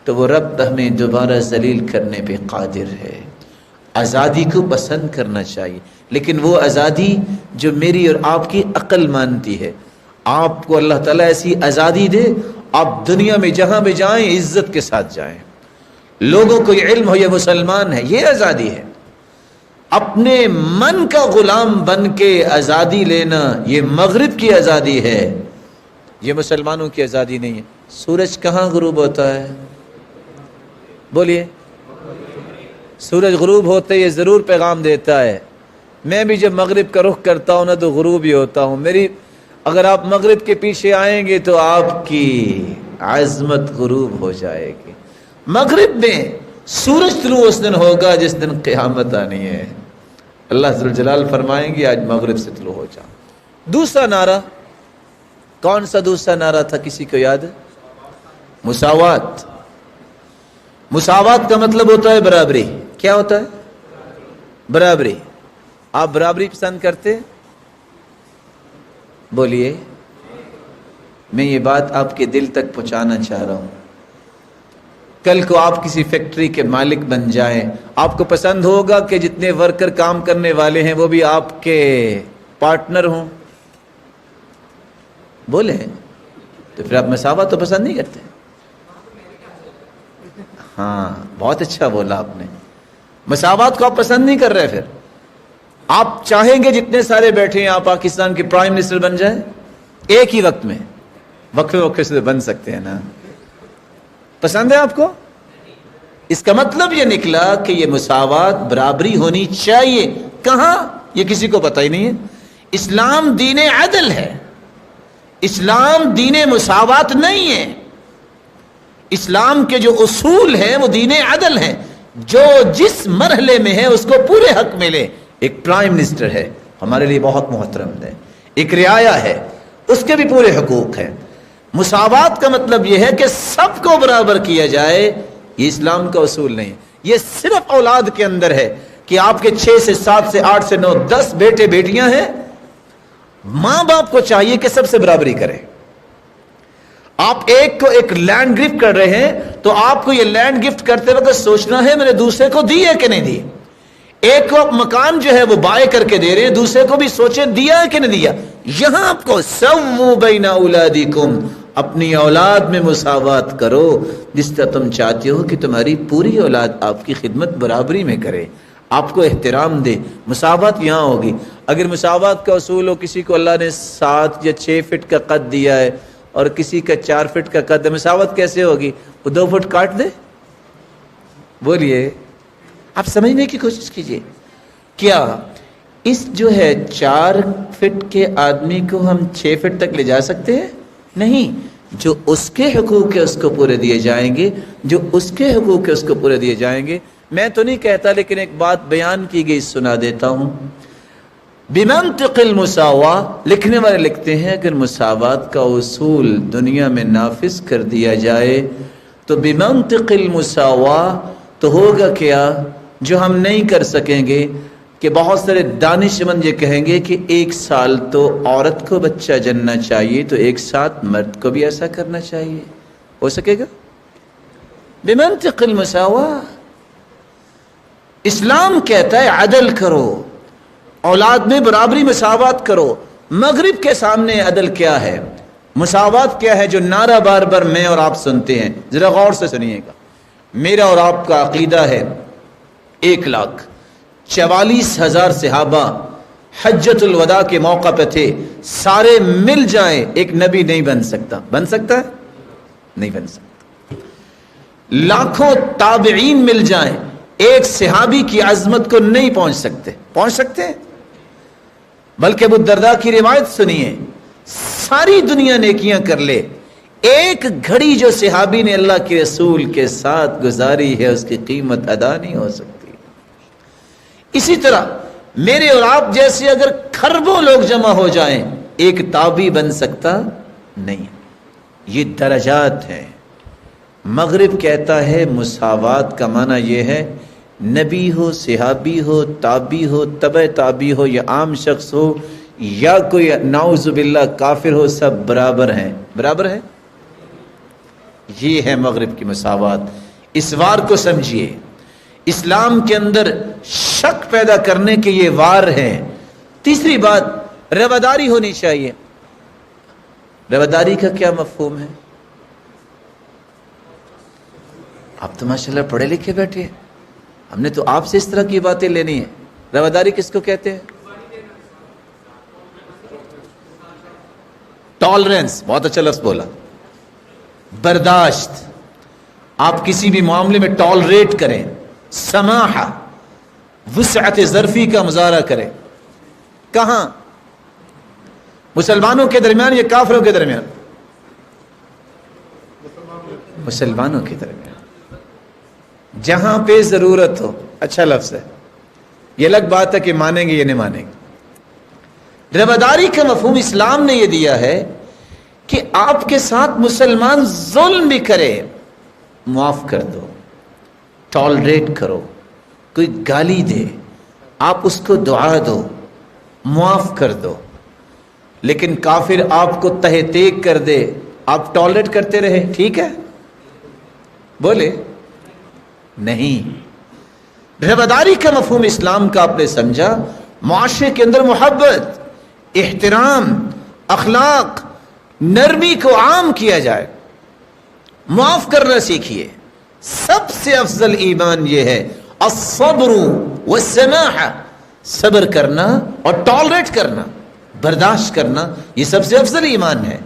تو وہ رب ہمیں دوبارہ ذلیل کرنے پہ قادر ہے. آزادی کو پسند کرنا چاہیے، لیکن وہ آزادی جو میری اور آپ کی عقل مانتی ہے. آپ کو اللہ تعالیٰ ایسی آزادی دے، آپ دنیا میں جہاں بھی جائیں عزت کے ساتھ جائیں، لوگوں کو یہ علم ہو یہ مسلمان ہے. یہ آزادی ہے. اپنے من کا غلام بن کے آزادی لینا یہ مغرب کی آزادی ہے، یہ مسلمانوں کی آزادی نہیں ہے. سورج کہاں غروب ہوتا ہے؟ بولیے. سورج غروب ہوتے یہ ضرور پیغام دیتا ہے. میں بھی جب مغرب کا رخ کرتا ہوں نا تو غروب ہی ہوتا ہوں. اگر آپ مغرب کے پیچھے آئیں گے تو آپ کی عظمت غروب ہو جائے گی. مغرب میں سورج طلوع اس دن ہوگا جس دن قیامت آنی ہے. اللہ ذوالجلال فرمائیں گے آج مغرب سے طلوع ہو جاؤ. دوسرا نعرہ کون سا دوسرا نعرہ تھا؟ کسی کو یاد ہے؟ مساوات. مساوات کا مطلب ہوتا ہے برابری. کیا ہوتا ہے؟ برابری. آپ برابری پسند کرتے؟ بولیے. میں یہ بات آپ کے دل تک پہنچانا چاہ رہا ہوں. کل کو آپ کسی فیکٹری کے مالک بن جائیں، آپ کو پسند ہوگا کہ جتنے ورکر کام کرنے والے ہیں وہ بھی آپ کے پارٹنر ہوں؟ بولے. تو پھر آپ مساوات تو پسند نہیں کرتے. ہاں بہت اچھا بولا آپ نے. مساوات کو آپ پسند نہیں کر رہے. پھر آپ چاہیں گے جتنے سارے بیٹھے ہیں آپ پاکستان کے پرائم منسٹر بن جائیں ایک ہی وقت میں؟ وقفے وقفے سے بن سکتے ہیں نا. پسند ہے آپ کو؟ اس کا مطلب یہ نکلا کہ یہ مساوات برابری ہونی چاہیے. کہاں؟ یہ کسی کو پتہ ہی نہیں ہے. اسلام دین عدل ہے، اسلام دین مساوات نہیں ہے. اسلام کے جو اصول ہیں وہ دین عدل ہیں. جو جس مرحلے میں ہے اس کو پورے حق ملے. ایک پرائم منسٹر ہے ہمارے لیے بہت محترم ہے، ایک رعایا ہے، اس کے بھی پورے حقوق ہیں. مساوات کا مطلب یہ ہے کہ سب کو برابر کیا جائے. یہ اسلام کا اصول نہیں. یہ صرف اولاد کے اندر ہے کہ آپ کے 6 سے 7 سے 8 سے 9 10 بیٹے بیٹیاں ہیں، ماں باپ کو چاہیے کہ سب سے برابری کرے. آپ ایک کو ایک لینڈ گفٹ کر رہے ہیں تو آپ کو یہ لینڈ گفٹ کرتے وقت سوچنا ہے میں نے دوسرے کو دی ہے کہ نہیں دی. ایک کو مکان جو ہے وہ بائے کر کے دے رہے ہیں، دوسرے کو بھی سوچیں دیا ہے کہ نہیں دیا. یہاں آپ کو سووا بین اولادکم، اپنی اولاد میں مساوات کرو جس طرح تم چاہتے ہو کہ تمہاری پوری اولاد آپ کی خدمت برابری میں کرے، آپ کو احترام دے. مساوات یہاں ہوگی. اگر مساوات کا اصول ہو کسی کو اللہ نے 7 یا 6 فٹ کا قد دیا ہے اور کسی کا 4 فٹ کا قد ہے، مساوات کیسے ہوگی؟ وہ 2 فٹ کاٹ دے؟ بولیے، آپ سمجھنے کی کوشش کیجئے. کیا اس جو ہے 4 فٹ کے آدمی کو ہم 6 فٹ تک لے جا سکتے ہیں؟ نہیں. جو اس کے حقوق ہے اس کو پورے دیے جائیں گے، جو اس کے حقوق ہے اس کو پورے دیے جائیں گے. میں تو نہیں کہتا لیکن ایک بات بیان کی گئی سنا دیتا ہوں. بمنطق المساواہ لکھنے والے لکھتے ہیں اگر مساوات کا اصول دنیا میں نافذ کر دیا جائے تو بمنطق المساواہ تو ہوگا کیا جو ہم نہیں کر سکیں گے کہ بہت سارے دانش مند یہ کہیں گے کہ 1 سال تو عورت کو بچہ جننا چاہیے تو 1 ساتھ مرد کو بھی ایسا کرنا چاہیے. ہو سکے گا؟ بمنطق المساواہ. اسلام کہتا ہے عدل کرو، اولاد میں برابری مساوات کرو. مغرب کے سامنے عدل کیا ہے، مساوات کیا ہے جو نعرہ بار بار میں اور آپ سنتے ہیں؟ ذرا غور سے سنیے گا. میرا اور آپ کا عقیدہ ہے 1,44,000 صحابہ حجۃ الوداع کے موقع پہ تھے، سارے مل جائیں ایک نبی نہیں بن سکتا. بن سکتا ہے؟ نہیں بن سکتا. لاکھوں تابعین مل جائیں ایک صحابی کی عظمت کو نہیں پہنچ سکتے. پہنچ سکتے ہیں؟ بلکہ ابو الدرداء کی روایت سنیے، ساری دنیا نیکیاں کر لے، ایک گھڑی جو صحابی نے اللہ کے رسول کے ساتھ گزاری ہے اس کی قیمت ادا نہیں ہو سکتی. اسی طرح میرے اور آپ جیسے اگر کھربوں لوگ جمع ہو جائیں ایک تابعی بن سکتا نہیں. یہ درجات ہیں. مغرب کہتا ہے مساوات کا معنی یہ ہے نبی ہو، صحابی ہو، تابعی ہو، تبع تابعی ہو یا عام شخص ہو یا کوئی نعوذ باللہ کافر ہو، سب برابر ہیں. برابر ہیں. یہ ہے مغرب کی مساوات. اس وار کو سمجھیے. اسلام کے اندر شک پیدا کرنے کے یہ وار ہیں. تیسری بات رواداری ہونی چاہیے. رواداری کا کیا مفہوم ہے؟ آپ تو ماشاءاللہ پڑھے لکھے بیٹھے ہیں، ہم نے تو آپ سے اس طرح کی باتیں لینی ہیں. رواداری کس کو کہتے ہیں؟ ٹالرنس. بہت اچھا لفظ بولا. برداشت. آپ کسی بھی معاملے میں ٹالریٹ کریں. سماحہ، وسعت ظرفی کا مظاہرہ کریں. کہاں؟ مسلمانوں کے درمیان یا کافروں کے درمیان؟ مسلمانوں کے درمیان. جہاں پہ ضرورت ہو. اچھا لفظ ہے. یہ الگ بات ہے کہ مانیں گے یا نہیں مانیں گے. رواداری کا مفہوم اسلام نے یہ دیا ہے کہ آپ کے ساتھ مسلمان ظلم بھی کرے معاف کر دو، ٹالریٹ کرو. کوئی گالی دے آپ اس کو دعا دو، معاف کر دو. لیکن کافر آپ کو تہ تیگ کر دے آپ ٹالریٹ کرتے رہے، ٹھیک ہے؟ بولے نہیں. رواداری کا مفہوم اسلام کا آپ نے سمجھا. معاشرے کے اندر محبت، احترام، اخلاق، نرمی کو عام کیا جائے. معاف کرنا سیکھیے. سب سے افضل ایمان یہ ہے الصبر والسماحہ. صبر کرنا اور ٹالریٹ کرنا، برداشت کرنا، یہ سب سے افضل ایمان ہے.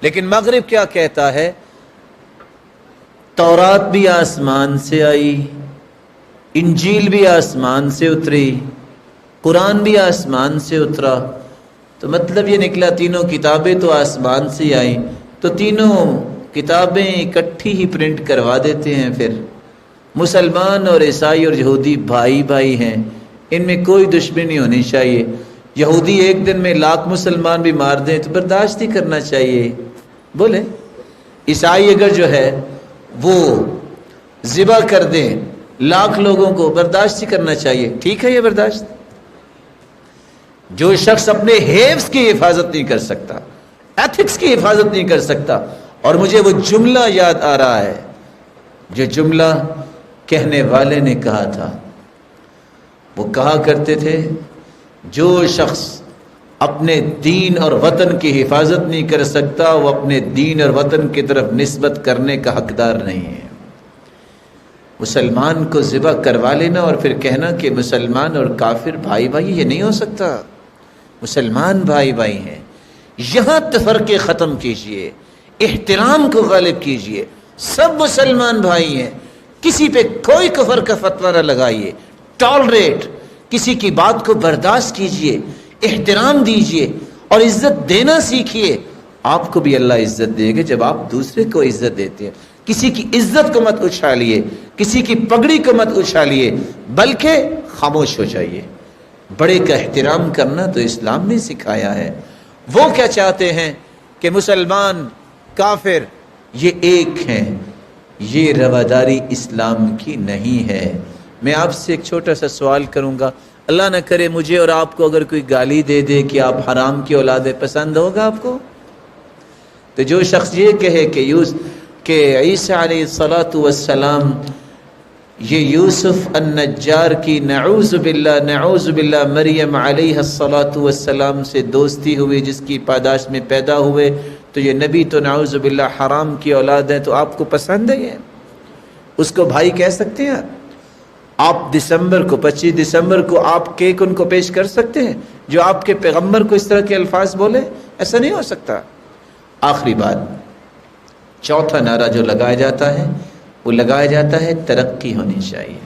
لیکن مغرب کیا کہتا ہے؟ تورات بھی آسمان سے آئی، انجیل بھی آسمان سے اتری، قرآن بھی آسمان سے اترا، تو مطلب یہ نکلا تینوں کتابیں تو آسمان سے ہی آئیں، تو تینوں کتابیں اکٹھی ہی پرنٹ کروا دیتے ہیں۔ پھر مسلمان اور عیسائی اور یہودی بھائی بھائی ہیں، ان میں کوئی دشمنی ہونی چاہیے۔ یہودی ایک دن میں 1,00,000 مسلمان بھی مار دیں تو برداشت ہی کرنا چاہیے، بولے۔ عیسائی اگر جو ہے وہ ذبح کر دیں 1,00,000 لوگوں کو، برداشت ہی کرنا چاہیے، ٹھیک ہے یہ برداشت۔ جو شخص اپنے حفظ کی حفاظت نہیں کر سکتا، ایتھکس کی حفاظت نہیں کر سکتا، اور مجھے وہ جملہ یاد آ رہا ہے جو جملہ کہنے والے نے کہا تھا، وہ کہا کرتے تھے جو شخص اپنے دین اور وطن کی حفاظت نہیں کر سکتا وہ اپنے دین اور وطن کی طرف نسبت کرنے کا حقدار نہیں ہے۔ مسلمان کو ذبح کروا لینا اور پھر کہنا کہ مسلمان اور کافر بھائی بھائی، یہ نہیں ہو سکتا۔ مسلمان بھائی بھائی ہیں، یہاں تفرقے ختم کیجئے، احترام کو غالب کیجئے، سب مسلمان بھائی ہیں، کسی پہ کوئی کفر کا فتویٰ نہ لگائیے، ٹالریٹ، کسی کی بات کو برداشت کیجئے، احترام دیجئے اور عزت دینا سیکھیے۔ آپ کو بھی اللہ عزت دے گا جب آپ دوسرے کو عزت دیتے ہیں۔ کسی کی عزت کو مت اچھالیے، کسی کی پگڑی کو مت اچھالیے، بلکہ خاموش ہو جائیے۔ بڑے کا احترام کرنا تو اسلام نے سکھایا ہے۔ وہ کیا چاہتے ہیں کہ مسلمان کافر یہ ایک ہیں، یہ رواداری اسلام کی نہیں ہے۔ میں آپ سے ایک چھوٹا سا سوال کروں گا، اللہ نہ کرے مجھے اور آپ کو اگر کوئی گالی دے دے کہ آپ حرام کی اولاد ہیں، پسند ہوگا آپ کو؟ تو جو شخص یہ کہے کہ عیسیٰ علیہ السلام یہ یوسف النجار کی نعوذ باللہ مریم علیہ السلام سے دوستی ہوئی، جس کی پاداش میں پیدا ہوئے، تو یہ نبی تو نعوذ باللہ حرام کی اولاد ہے، تو آپ کو پسند ہے یہ؟ اس کو بھائی کہہ سکتے ہیں آپ 25 دسمبر کو آپ کیک ان کو پیش کر سکتے ہیں جو آپ کے پیغمبر کو اس طرح کے الفاظ بولے؟ ایسا نہیں ہو سکتا۔ آخری بات، چوتھا نعرہ جو لگایا جاتا ہے وہ لگایا جاتا ہے ترقی ہونی چاہیے۔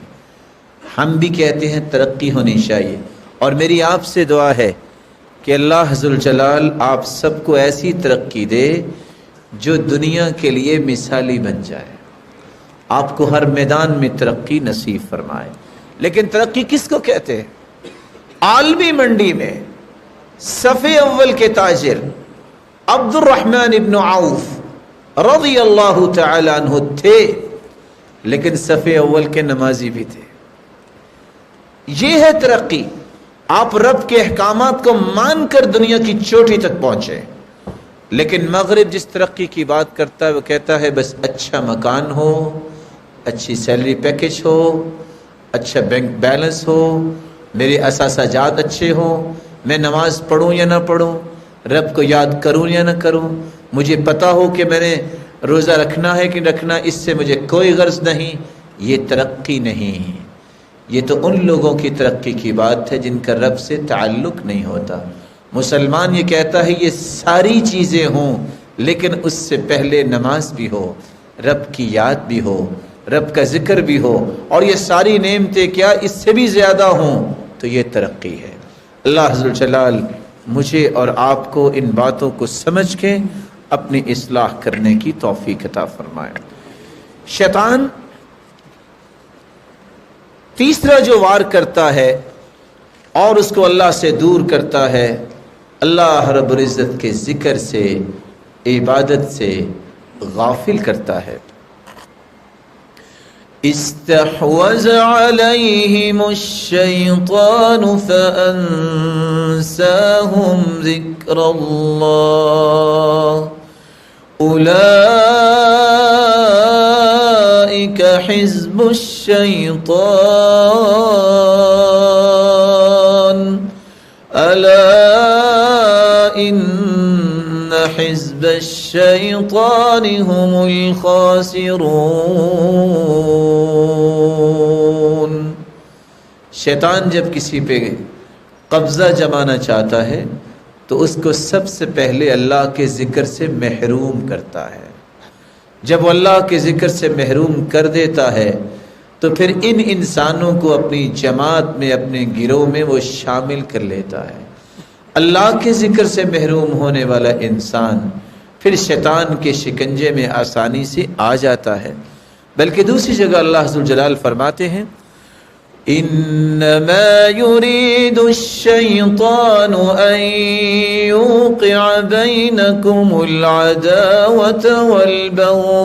ہم بھی کہتے ہیں ترقی ہونی چاہیے، اور میری آپ سے دعا ہے کہ اللہ ذوالجلال آپ سب کو ایسی ترقی دے جو دنیا کے لیے مثالی بن جائے، آپ کو ہر میدان میں ترقی نصیب فرمائے۔ لیکن ترقی کس کو کہتے ہیں؟ عالمی منڈی میں صف اول کے تاجر عبد الرحمن ابن عوف رضی اللہ تعالی عنہ تھے، لیکن صف اول کے نمازی بھی تھے۔ یہ ہے ترقی۔ آپ رب کے احکامات کو مان کر دنیا کی چوٹی تک پہنچے، لیکن مغرب جس ترقی کی بات کرتا ہے وہ کہتا ہے بس اچھا مکان ہو، اچھی سیلری پیکج ہو، اچھا بینک بیلنس ہو، میرے اثاثہ جات اچھے ہوں، میں نماز پڑھوں یا نہ پڑھوں، رب کو یاد کروں یا نہ کروں، مجھے پتا ہو کہ میں نے روزہ رکھنا ہے کہ رکھنا، اس سے مجھے کوئی غرض نہیں۔ یہ ترقی نہیں، یہ تو ان لوگوں کی ترقی کی بات ہے جن کا رب سے تعلق نہیں ہوتا۔ مسلمان یہ کہتا ہے یہ ساری چیزیں ہوں، لیکن اس سے پہلے نماز بھی ہو، رب کی یاد بھی ہو، رب کا ذکر بھی ہو، اور یہ ساری نعمتیں کیا اس سے بھی زیادہ ہوں، تو یہ ترقی ہے۔ اللہ ذوالجلال مجھے اور آپ کو ان باتوں کو سمجھ کے اپنی اصلاح کرنے کی توفیق عطا فرمائے۔ شیطان تیسرا جو وار کرتا ہے اور اس کو اللہ سے دور کرتا ہے، اللہ رب العزت کے ذکر سے، عبادت سے غافل کرتا ہے۔ استحوذ عليهم الشيطان فأنساهم ذكر الله أولئك حزب الشيطان ألا إن حزب الشيطان هم الخاسرون۔ شیطان جب کسی پہ قبضہ جمانا چاہتا ہے تو اس کو سب سے پہلے اللہ کے ذکر سے محروم کرتا ہے۔ جب وہ اللہ کے ذکر سے محروم کر دیتا ہے تو پھر ان انسانوں کو اپنی جماعت میں، اپنے گروہ میں وہ شامل کر لیتا ہے۔ اللہ کے ذکر سے محروم ہونے والا انسان پھر شیطان کے شکنجے میں آسانی سے آ جاتا ہے۔ بلکہ دوسری جگہ اللہ ذو الجلال فرماتے ہیں انما يريد الشيطان ان يوقع بينكم العداوة والبغضاء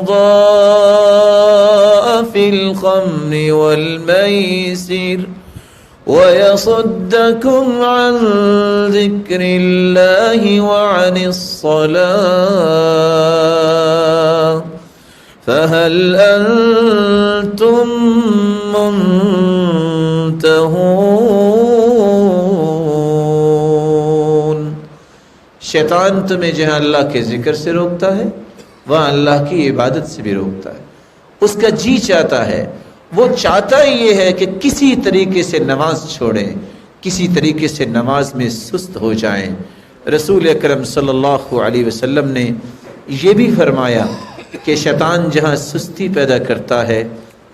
في الخمر والميسر ويصدكم عن ذكر الله وعن الصلاة فهل أنتم منتهون۔ شیطان تمہیں جہاں اللہ کے ذکر سے روکتا ہے وہاں اللہ کی عبادت سے بھی روکتا ہے۔ اس کا جی چاہتا ہے، وہ چاہتا یہ ہے کہ کسی طریقے سے نماز چھوڑیں، کسی طریقے سے نماز میں سست ہو جائیں۔ رسول اکرم صلی اللہ علیہ وسلم نے یہ بھی فرمایا کہ شیطان جہاں سستی پیدا کرتا ہے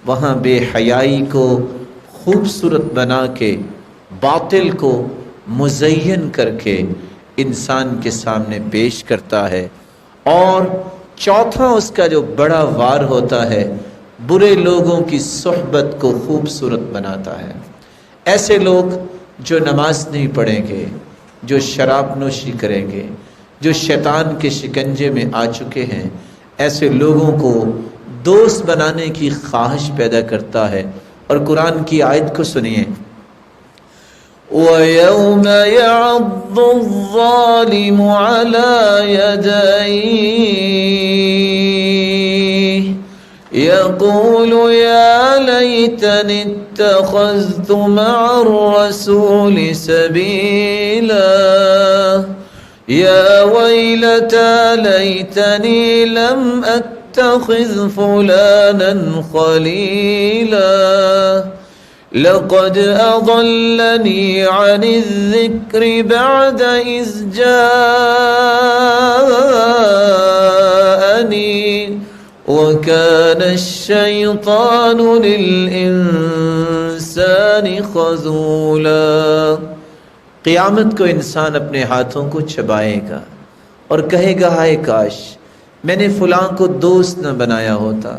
وہاں بے حیائی کو خوبصورت بنا کے، باطل کو مزین کر کے انسان کے سامنے پیش کرتا ہے۔ اور چوتھا اس کا جو بڑا وار ہوتا ہے، برے لوگوں کی صحبت کو خوبصورت بناتا ہے۔ ایسے لوگ جو نماز نہیں پڑھیں گے، جو شراب نوشی کریں گے، جو شیطان کے شکنجے میں آ چکے ہیں، ایسے لوگوں کو دوست بنانے کی خواہش پیدا کرتا ہے۔ اور قرآن کی آیت کو سنیے، وَيَوْمَ يَعَضُّ الظَّالِمُ عَلَى يَدَيْهِ يقول يا ليتني اتخذت مع الرسول سبيلا يا ويلتى ليتني لم أتخذ فلانا خليلا لقد أضلني عن الذكر بعد إذ جاءني وَكَانَ الشَّيْطَانُ لِلْإِنسَانِ خَذُولًا۔ قیامت کو انسان اپنے ہاتھوں کو چبائے گا اور کہے گا ہائے کاش میں نے فلاں کو دوست نہ بنایا ہوتا،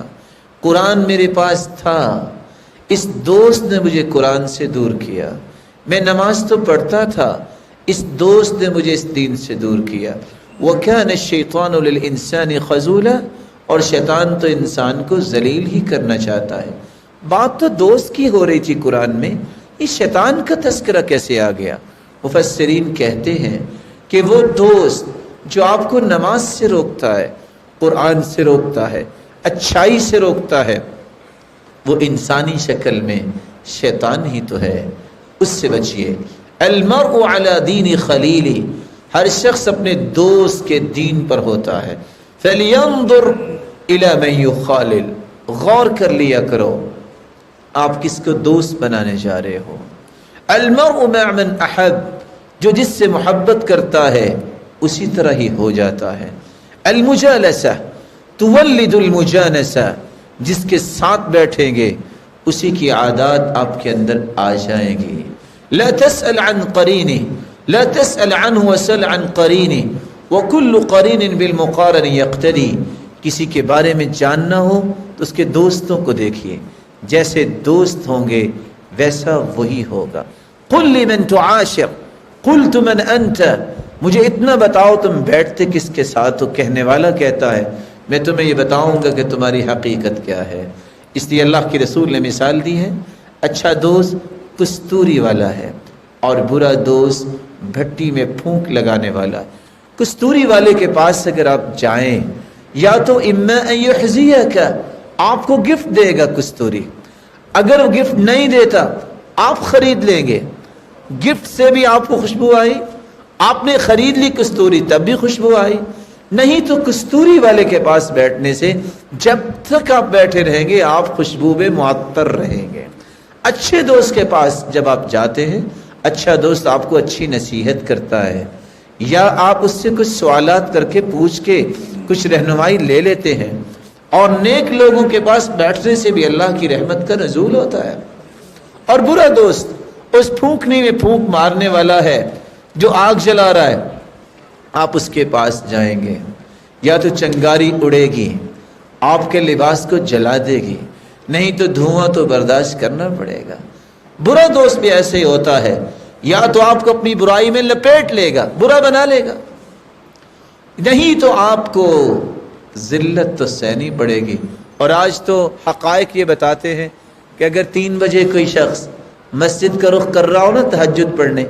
قرآن میرے پاس تھا، اس دوست نے مجھے قرآن سے دور کیا، میں نماز تو پڑھتا تھا، اس دوست نے مجھے اس دین سے دور کیا۔ وَكَانَ الشَّيْطَانُ لِلْإِنسَانِ خَذُولًا، اور شیطان تو انسان کو ذلیل ہی کرنا چاہتا ہے۔ بات تو دوست کی ہو رہی تھی قرآن میں، اس شیطان کا تذکرہ کیسے آ گیا؟ مفسرین کہتے ہیں کہ وہ دوست جو آپ کو نماز سے روکتا ہے، قرآن سے روکتا ہے، اچھائی سے روکتا ہے، وہ انسانی شکل میں شیطان ہی تو ہے، اس سے بچیے۔ المرء علی دین خلیلہ، ہر شخص اپنے دوست کے دین پر ہوتا ہے۔ فَلْيَنْظُرْ إِلَى مَنْ يُخَالِلْ، غور کر لیا کرو آپ کس کو دوست بنانے جا رہے ہو۔ المرء مع من احب، جو جس سے محبت کرتا ہے اسی طرح ہی ہو جاتا ہے۔ المجالسہ تولد المجانسہ، جس کے ساتھ بیٹھیں گے اسی کی عادات آپ کے اندر آ جائیں گی۔ لا تسأل عن قرینہ، لا تسأل عنہ وسل عن قرینہ، وَكُلُّ قَرِينٍ بِالْمُقَارَنِ يَقْتَدِي، کسی کے بارے میں جاننا ہو تو اس کے دوستوں کو دیکھیے، جیسے دوست ہوں گے ویسا وہی ہوگا۔ قُلْ لِمَنْ تُعَاشِرْ قُلْتُ مَنْ أَنْتَ، مجھے اتنا بتاؤ تم بیٹھتے کس کے ساتھ ہو۔ کہنے والا کہتا ہے میں تمہیں یہ بتاؤں گا کہ تمہاری حقیقت کیا ہے۔ اس لیے اللہ کے رسول نے مثال دی ہے، اچھا دوست کستوری والا ہے اور برا دوست بھٹی میں پھونک لگانے والا ہے۔ کستوری والے کے پاس اگر آپ جائیں، یا تو اما ان یحزیک، آپ کو گفٹ دے گا کستوری، اگر وہ گفٹ نہیں دیتا آپ خرید لیں گے، گفٹ سے بھی آپ کو خوشبو آئی، آپ نے خرید لی کستوری تب بھی خوشبو آئی، نہیں تو کستوری والے کے پاس بیٹھنے سے جب تک آپ بیٹھے رہیں گے آپ خوشبو میں معطر رہیں گے۔ اچھے دوست کے پاس جب آپ جاتے ہیں، اچھا دوست آپ کو اچھی نصیحت کرتا ہے، یا آپ اس سے کچھ سوالات کر کے پوچھ کے کچھ رہنمائی لے لیتے ہیں، اور نیک لوگوں کے پاس بیٹھنے سے بھی اللہ کی رحمت کا نزول ہوتا ہے. اور برا دوست اس پھونکنے میں پھونک مارنے والا ہے جو آگ جلا رہا ہے، آپ اس کے پاس جائیں گے یا تو چنگاری اڑے گی، آپ کے لباس کو جلا دے گی، نہیں تو دھواں تو برداشت کرنا پڑے گا. برا دوست بھی ایسے ہی ہوتا ہے، یا تو آپ کو اپنی برائی میں لپیٹ لے گا، برا بنا لے گا، نہیں تو آپ کو ذلت تو سہنی پڑے گی. اور آج تو حقائق یہ بتاتے ہیں کہ اگر 3 بجے کوئی شخص مسجد کا رخ کر رہا ہو نا تہجد پڑھنے،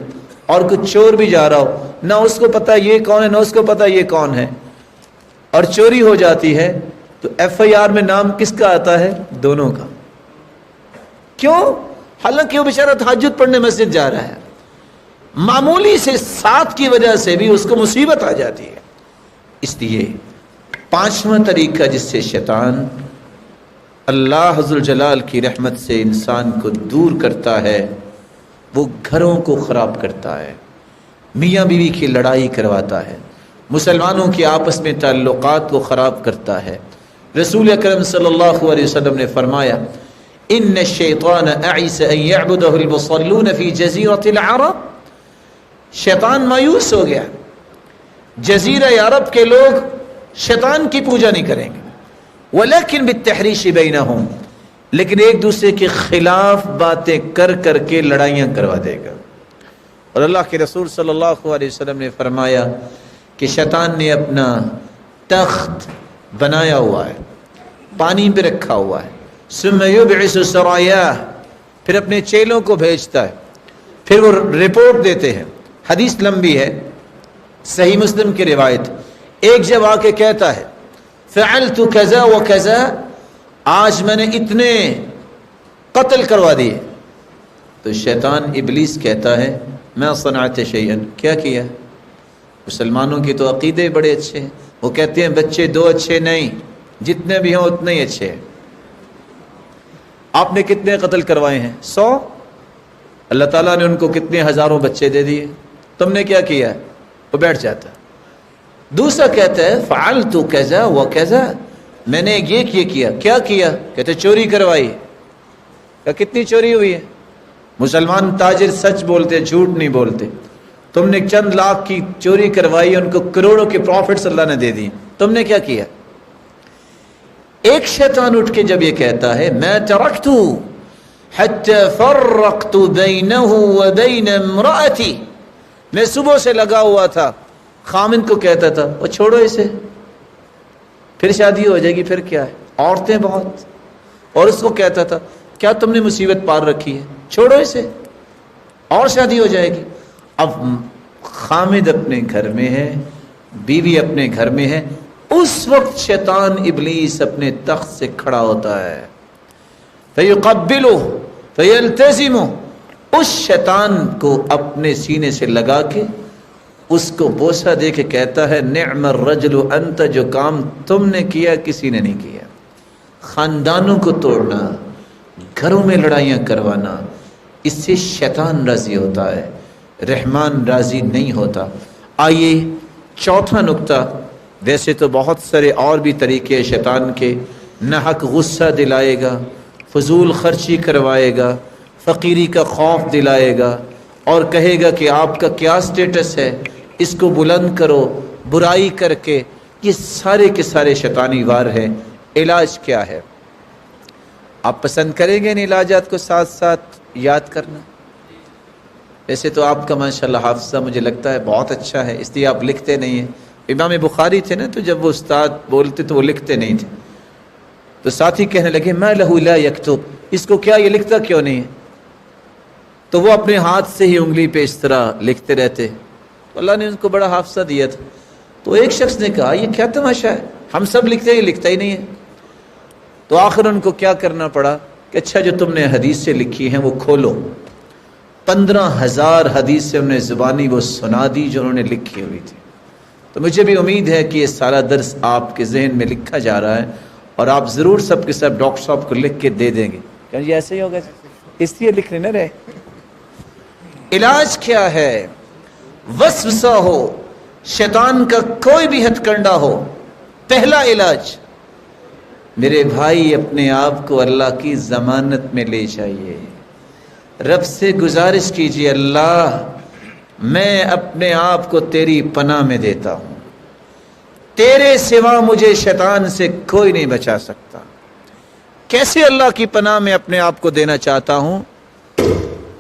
اور کچھ چور بھی جا رہا ہو، نہ اس کو پتا یہ کون ہے نہ اس کو پتا یہ کون ہے، اور چوری ہو جاتی ہے، تو FIR میں نام کس کا آتا ہے؟ دونوں کا. کیوں؟ حالانکہ وہ بیچارہ تہجد پڑھنے مسجد جا رہا ہے. معمولی سے ساتھ کی وجہ سے بھی اس کو مصیبت آ جاتی ہے. اس لیے 5واں طریقہ جس سے شیطان اللہ عز جلال کی رحمت سے انسان کو دور کرتا ہے، وہ گھروں کو خراب کرتا ہے، میاں بیوی کی لڑائی کرواتا ہے، مسلمانوں کے آپس میں تعلقات کو خراب کرتا ہے. رسول اکرم صلی اللہ علیہ وسلم نے فرمایا ان الشیطان اعیس ان یعبدہ المصلون فی جزیرۃ العرب. شیطان مایوس ہو گیا، جزیرہ عرب کے لوگ شیطان کی پوجا نہیں کریں گے، ولیکن بالتحریش بینہم، لیکن ایک دوسرے کے خلاف باتیں کر کر کے لڑائیاں کروا دے گا. اور اللہ کے رسول صلی اللہ علیہ وسلم نے فرمایا کہ شیطان نے اپنا تخت بنایا ہوا ہے، پانی پہ رکھا ہوا ہے، ثم یبعث سرایاہ، پھر اپنے چیلوں کو بھیجتا ہے، پھر وہ رپورٹ دیتے ہیں. حدیث لمبی ہے، صحیح مسلم کی روایت. ایک جب آ کے کہتا ہے فعلت کذا و کذا، آج میں نے اتنے قتل کروا دیے، تو شیطان ابلیس کہتا ہے ما صنعت شیئا، کیا کیا؟ مسلمانوں کے تو عقیدے بڑے اچھے ہیں، وہ کہتے ہیں بچے 2 اچھے نہیں، جتنے بھی ہوں اتنے ہی اچھے ہیں. آپ نے کتنے قتل کروائے ہیں؟ 100. اللہ تعالیٰ نے ان کو کتنے ہزاروں بچے دے دیے، تم نے کیا کیا؟ وہ بیٹھ جاتا. دوسرا کہتا ہے فعلت کذا و کذا، میں نے یہ کیا. کیا کیا؟ کہتے چوری کروائی. کہ کتنی چوری ہوئی ہے؟ مسلمان تاجر سچ بولتے، جھوٹ نہیں بولتے. تم نے چند لاکھ کی چوری کروائی، ان کو کروڑوں کے پروفٹس اللہ نے دے دیے، تم نے کیا کیا؟ ایک شیطان اٹھ کے جب یہ کہتا ہے میں ترکت حتی فرقت بینہ وبین امرأتی، میں صبح سے لگا ہوا تھا، خامن کو کہتا تھا وہ چھوڑو اسے، پھر شادی ہو جائے گی، پھر کیا ہے، عورتیں بہت، اور اس کو کہتا تھا کیا تم نے مصیبت پار رکھی ہے، چھوڑو اسے اور شادی ہو جائے گی. اب خامد اپنے گھر میں ہے، بیوی اپنے گھر میں ہے، اس وقت شیطان ابلیس اپنے تخت سے کھڑا ہوتا ہے. فَيُقَبِّلُهُ فَيَلْتَزِمُهُ، اس شیطان کو اپنے سینے سے لگا کے اس کو بوسہ دے کے کہتا ہے نعم الرجل انت، جو کام تم نے کیا کسی نے نہیں کیا. خاندانوں کو توڑنا، گھروں میں لڑائیاں کروانا، اس سے شیطان راضی ہوتا ہے، رحمان راضی نہیں ہوتا. آئیے چوتھا نقطہ، ویسے تو بہت سارے اور بھی طریقے شیطان کے، نہ حق غصہ دلائے گا، فضول خرچی کروائے گا، فقیری کا خوف دلائے گا، اور کہے گا کہ آپ کا کیا سٹیٹس ہے، اس کو بلند کرو، برائی کر کے. یہ سارے کے سارے شیطانی وار ہیں. علاج کیا ہے؟ آپ پسند کریں گے ان علاجات کو ساتھ ساتھ یاد کرنا؟ ویسے تو آپ کا ماشاءاللہ حافظہ مجھے لگتا ہے بہت اچھا ہے، اس لیے آپ لکھتے نہیں ہیں. امام بخاری تھے نا، تو جب وہ استاد بولتے تو وہ لکھتے نہیں تھے، تو ساتھی کہنے لگے ما لہ لا یکتب، اس کو کیا یہ لکھتا کیوں نہیں ہے؟ تو وہ اپنے ہاتھ سے ہی انگلی پہ اس طرح لکھتے رہتے. تو اللہ نے ان کو بڑا حافظہ دیا تھا. تو ایک شخص نے کہا یہ کیا تماشا ہے، ہم سب لکھتے ہیں، یہ لکھتا ہی نہیں ہے. تو آخر ان کو کیا کرنا پڑا کہ اچھا جو تم نے حدیث سے لکھی ہیں وہ کھولو. 15,000 حدیث سے ہم نے زبانی وہ سنا دی جو انہوں نے لکھی ہوئی تھی. تو مجھے بھی امید ہے کہ یہ سارا درس آپ کے ذہن میں لکھا جا رہا ہے، اور آپ ضرور سب کے سب ڈاکٹر صاحب کو لکھ کے دے دیں گے. کہ یہ ایسے ہی ہوگا، اس لیے لکھنے نہ رہے. علاج کیا ہے؟ وسوسہ ہو، شیطان کا کوئی بھی ہتھ کنڈا ہو، پہلا علاج میرے بھائی اپنے آپ کو اللہ کی ضمانت میں لے جائیے، رب سے گزارش کیجیے، اللہ میں اپنے آپ کو تیری پناہ میں دیتا ہوں، تیرے سوا مجھے شیطان سے کوئی نہیں بچا سکتا۔ کیسے اللہ کی پناہ میں اپنے آپ کو دینا چاہتا ہوں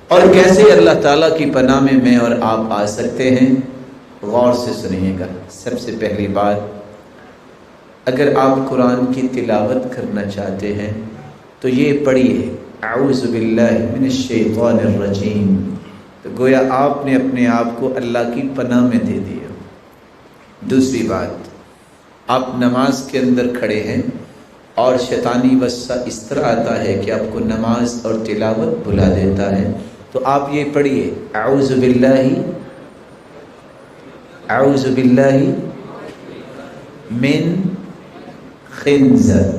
اور کیسے اللہ تعالیٰ کی پناہ میں اور آپ آ سکتے ہیں، غور سے سنیے گا۔ سب سے پہلی بات، اگر آپ قرآن کی تلاوت کرنا چاہتے ہیں تو یہ پڑھیے اعوذ باللہ من الشیطان الرجیم، تو گویا آپ نے اپنے آپ کو اللہ کی پناہ میں دے دیا۔ دوسری بات، آپ نماز کے اندر کھڑے ہیں اور شیطانی وسوسہ اس طرح آتا ہے کہ آپ کو نماز اور تلاوت بھلا دیتا ہے، تو آپ یہ پڑھیے اعوذ باللہ من خنزر،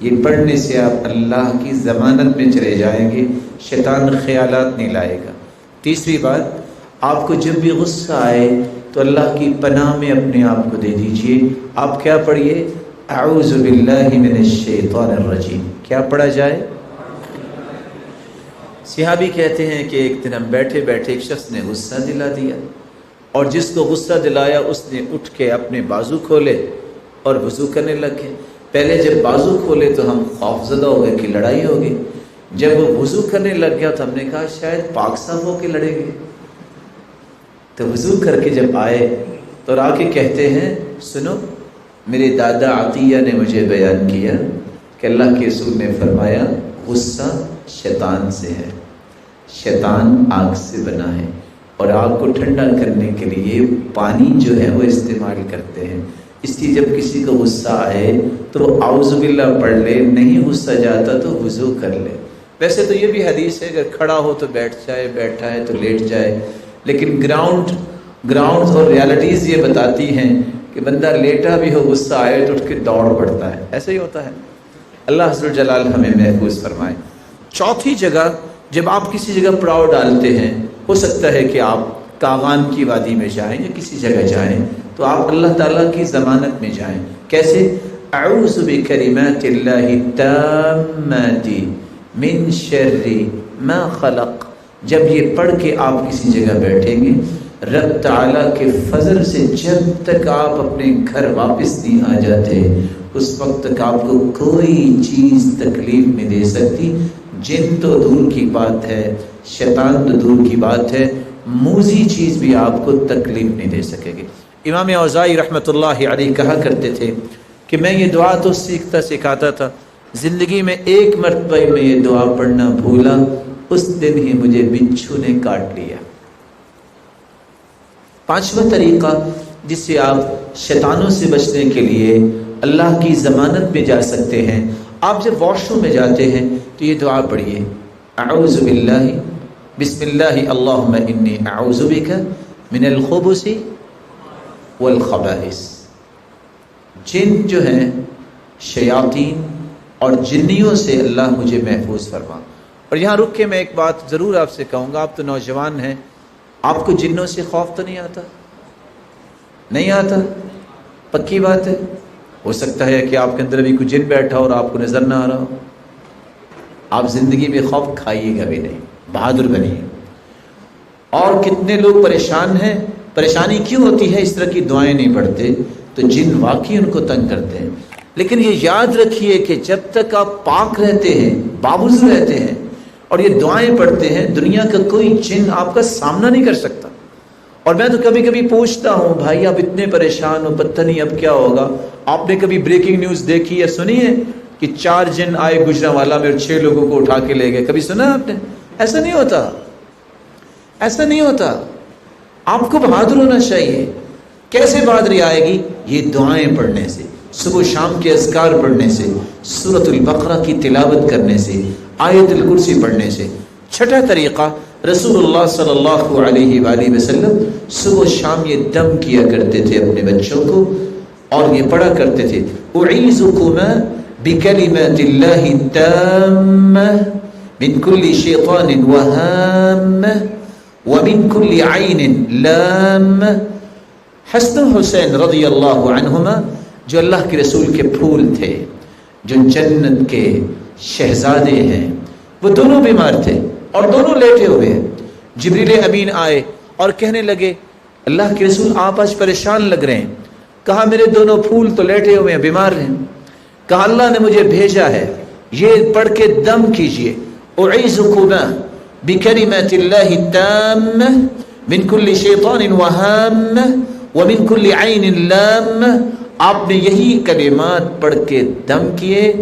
یہ پڑھنے سے آپ اللہ کی ضمانت میں چلے جائیں گے، شیطان خیالات نہیں لائے گا۔ تیسری بات، آپ کو جب بھی غصہ آئے تو اللہ کی پناہ میں اپنے آپ کو دے دیجئے۔ آپ کیا پڑھیے؟ اعوذ باللہ من الشیطان الرجیم۔ کیا پڑھا جائے؟ صحابی کہتے ہیں کہ ایک دن ہم بیٹھے بیٹھے ایک شخص نے غصہ دلا دیا، اور جس کو غصہ دلایا اس نے اٹھ کے اپنے بازو کھولے اور وضو کرنے لگے۔ پہلے جب بازو کھولے تو ہم خوفزدہ ہو گئے کہ لڑائی ہوگی، جب وہ وضو کرنے لگ گیا تو ہم نے کہا شاید پاک صاف ہو کے لڑیں گے، تو وضو کر کے جب آئے تو آ کے کہتے ہیں سنو، میرے دادا عطیہ نے مجھے بیان کیا کہ اللہ کے رسول نے فرمایا غصہ شیطان سے ہے، شیطان آگ سے بنا ہے، اور آگ کو ٹھنڈا کرنے کے لیے پانی جو ہے وہ استعمال کرتے ہیں، اس لیے جب کسی کو غصہ آئے تو وہ اعوذ باللہ پڑھ لے، نہیں غصہ جاتا تو وضو کر لے۔ ویسے تو یہ بھی حدیث ہے اگر کھڑا ہو تو بیٹھ جائے، بیٹھا ہے تو لیٹ جائے، لیکن گراؤنڈ اور ریالٹیز یہ بتاتی ہیں کہ بندہ لیٹا بھی ہو غصہ آئے تو اٹھ کے دوڑ پڑتا ہے، ایسا ہی ہوتا ہے۔ اللہ عز و جلال ہمیں محفوظ فرمائے۔ چوتھی جگہ، جب آپ کسی جگہ پڑاؤ ڈالتے ہیں، ہو سکتا ہے کہ آپ کاغان کی وادی میں جائیں یا کسی جگہ جائیں، تو آپ اللہ تعالیٰ کی ضمانت میں جائیں۔ کیسے؟ اعوذ بکلمات اللہ التامات من شر ما خلق۔ جب یہ پڑھ کے آپ کسی جگہ بیٹھیں گے، رب تعالیٰ کے فضل سے جب تک آپ اپنے گھر واپس نہیں آ جاتے، اس وقت تک آپ کو کوئی چیز تکلیف نہیں دے سکتی۔ جن تو دور کی بات ہے، شیطان تو دور کی بات ہے، موذی چیز بھی آپ کو تکلیف نہیں دے سکے گی۔ امام اوزاعی رحمۃ اللہ علیہ کہا کرتے تھے کہ میں یہ دعا تو سکھاتا تھا، زندگی میں ایک مرتبہ میں یہ دعا پڑھنا بھولا، اس دن ہی مجھے بچھو نے کاٹ لیا۔ پانچواں طریقہ جس سے آپ شیطانوں سے بچنے کے لیے اللہ کی ضمانت میں جا سکتے ہیں، آپ جب واش روم میں جاتے ہیں تو یہ دعا پڑھیے اعوذ باللہ بسم اللہ اللہم انی اعوذ بک من الخبث والخبائث۔ جن جو ہیں شیاطین اور جنیوں سے اللہ مجھے محفوظ فرما۔ اور یہاں رک کے میں ایک بات ضرور آپ سے کہوں گا، آپ تو نوجوان ہیں، آپ کو جنوں سے خوف تو نہیں آتا؟ نہیں آتا؟ پکی بات ہے۔ ہو سکتا ہے کہ آپ کے اندر ابھی کوئی جن بیٹھا اور آپ کو نظر نہ آ رہا ہو، آپ زندگی میں خوف کھائیے گا بھی نہیں، بہادر بنیے۔ اور کتنے لوگ پریشان ہیں، پریشانی کیوں ہوتی ہے؟ اس طرح کی دعائیں نہیں پڑھتے تو جن واقعی ان کو تنگ کرتے ہیں۔ لیکن یہ یاد رکھیے کہ جب تک آپ پاک رہتے ہیں، بابوز رہتے ہیں اور یہ دعائیں پڑھتے ہیں، دنیا کا کوئی جن آپ کا سامنا نہیں کر سکتا۔ اور میں تو کبھی کبھی پوچھتا ہوں بھائی آپ اتنے پریشان ہو، پتہ نہیں اب کیا ہوگا۔ آپ نے کبھی بریکنگ نیوز دیکھی یا سنی ہے کہ 4 جن آئے گجرانوالہ میں اور 6 لوگوں کو اٹھا کے لے گئے؟ کبھی سنا آپ نے؟ ایسا نہیں ہوتا، ایسا نہیں ہوتا۔ آپ کو بہادر ہونا چاہیے۔ کیسے بہادری آئے گی؟ یہ دعائیں پڑھنے سے، صبح شام کے اذکار پڑھنے سے، سورۃ البقرہ کی تلاوت کرنے سے، آیت الکرسی پڑھنے سے۔ چھٹا طریقہ، رسول اللہ صلی اللہ علیہ وآلہ وسلم صبح شام یہ دم کیا کرتے تھے اپنے بچوں کو، اور یہ پڑھا کرتے تھے اعیذکما بکلمات اللہ التامہ من کل شیطان وہامہ ومن کل عین لامہ۔ حسن حسین رضی اللہ عنہما جو اللہ کے رسول کے پھول تھے، جو جنت کے شہزادے ہیں وہ دونوں بیمار تھے اور دونوں لیٹے ہوئے ہیں. جبریل امین آئے اور کہنے لگے اللہ کے رسول آپ آج پریشان لگ رہے ہیں. کہا میرے دونوں پھول تو لیٹے ہوئے ہیں بیمار ہیں. کہا اللہ نے مجھے بھیجا ہے یہ پڑھ کے دم کیجئے اعیذکما بکلمات اللہ التامہ من کل شیطان وہامہ ومن کل عین لامہ. آپ نے یہی کلمات پڑھ کے دم کیے.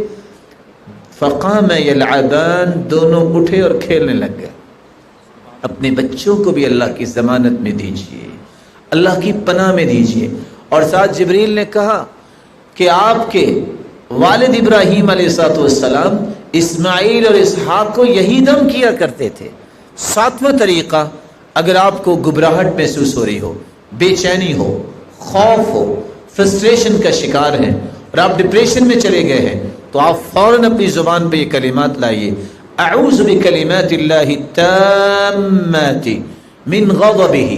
فقام یلعبان دونوں اٹھے اور کھیلنے لگ گئے. اپنے بچوں کو بھی اللہ کی ضمانت میں دیجئے, اللہ کی پناہ میں دیجئے. اور ساتھ جبریل نے کہا کہ آپ کے والد ابراہیم علیہ السلام اسماعیل اور اسحاق کو یہی دم کیا کرتے تھے. 7واں طریقہ, اگر آپ کو گھبراہٹ محسوس ہو رہی ہو, بے چینی ہو, خوف ہو, فرسٹریشن کا شکار ہیں اور آپ ڈپریشن میں چلے گئے ہیں, تو آپ فوراً اپنی زبان پہ یہ کلمات لائیے. اعوذ بکلمات اللہ التامات من غضبہ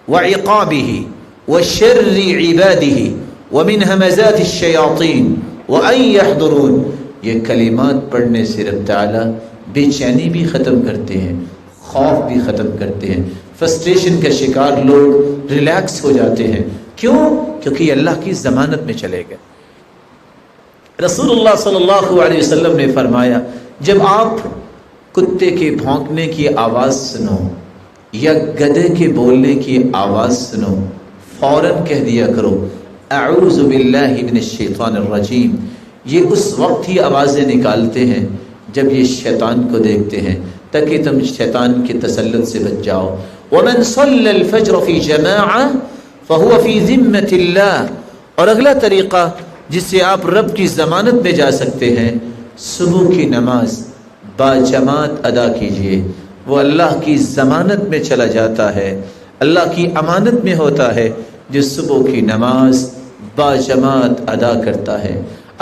وعقابہ وشر عبادہ ومن ہمزات الشیاطین وان یحضرون. یہ کلمات پڑھنے سے رب تعالیٰ بے چینی بھی ختم کرتے ہیں, خوف بھی ختم کرتے ہیں, فرسٹریشن کا شکار لوگ ریلیکس ہو جاتے ہیں. کیوں؟ کیونکہ یہ اللہ کی ضمانت میں چلے گئے. رسول اللہ صلی اللہ علیہ وسلم نے فرمایا جب آپ کتے کے بھونکنے کی آواز سنو یا گدھے کے بولنے کی آواز سنو, فوراً کہہ دیا کرو اعوذ باللہ من الشیطان الرجیم. یہ اس وقت ہی آوازیں نکالتے ہیں جب یہ شیطان کو دیکھتے ہیں تاکہ تم شیطان کے تسلط سے بچ جاؤ. ومن صلی الفجر فی جماعہ فہو فی ذمۃ اللہ. اور اگلا طریقہ جس سے آپ رب کی ضمانت میں جا سکتے ہیں, صبح کی نماز باجماعت ادا کیجئے. وہ اللہ کی ضمانت میں چلا جاتا ہے, اللہ کی امانت میں ہوتا ہے جو صبح کی نماز باجماعت ادا کرتا ہے.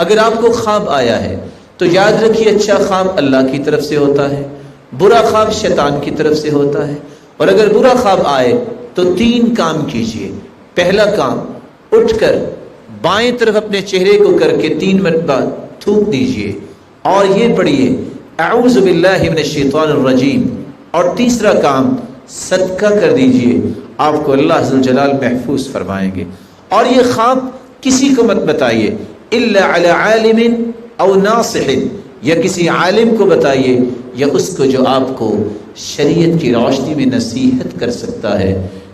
اگر آپ کو خواب آیا ہے تو یاد رکھیے اچھا خواب اللہ کی طرف سے ہوتا ہے, برا خواب شیطان کی طرف سے ہوتا ہے. اور اگر برا خواب آئے تو 3 کام کیجئے. پہلا کام, اٹھ کر بائیں طرف اپنے چہرے کو کر کے 3 مرتبہ تھوک دیجئے اور یہ پڑھیے اعوذ باللہ من الشیطان الرجیم. اور تیسرا کام, صدقہ کر دیجئے, آپ کو اللہ عز و جلال محفوظ فرمائیں گے. اور یہ خواب کسی کو مت بتائیے الا علی عالم او ناصح, یا کسی عالم کو بتائیے یا اس کو جو آپ کو شریعت کی روشنی میں نصیحت کر سکتا ہے.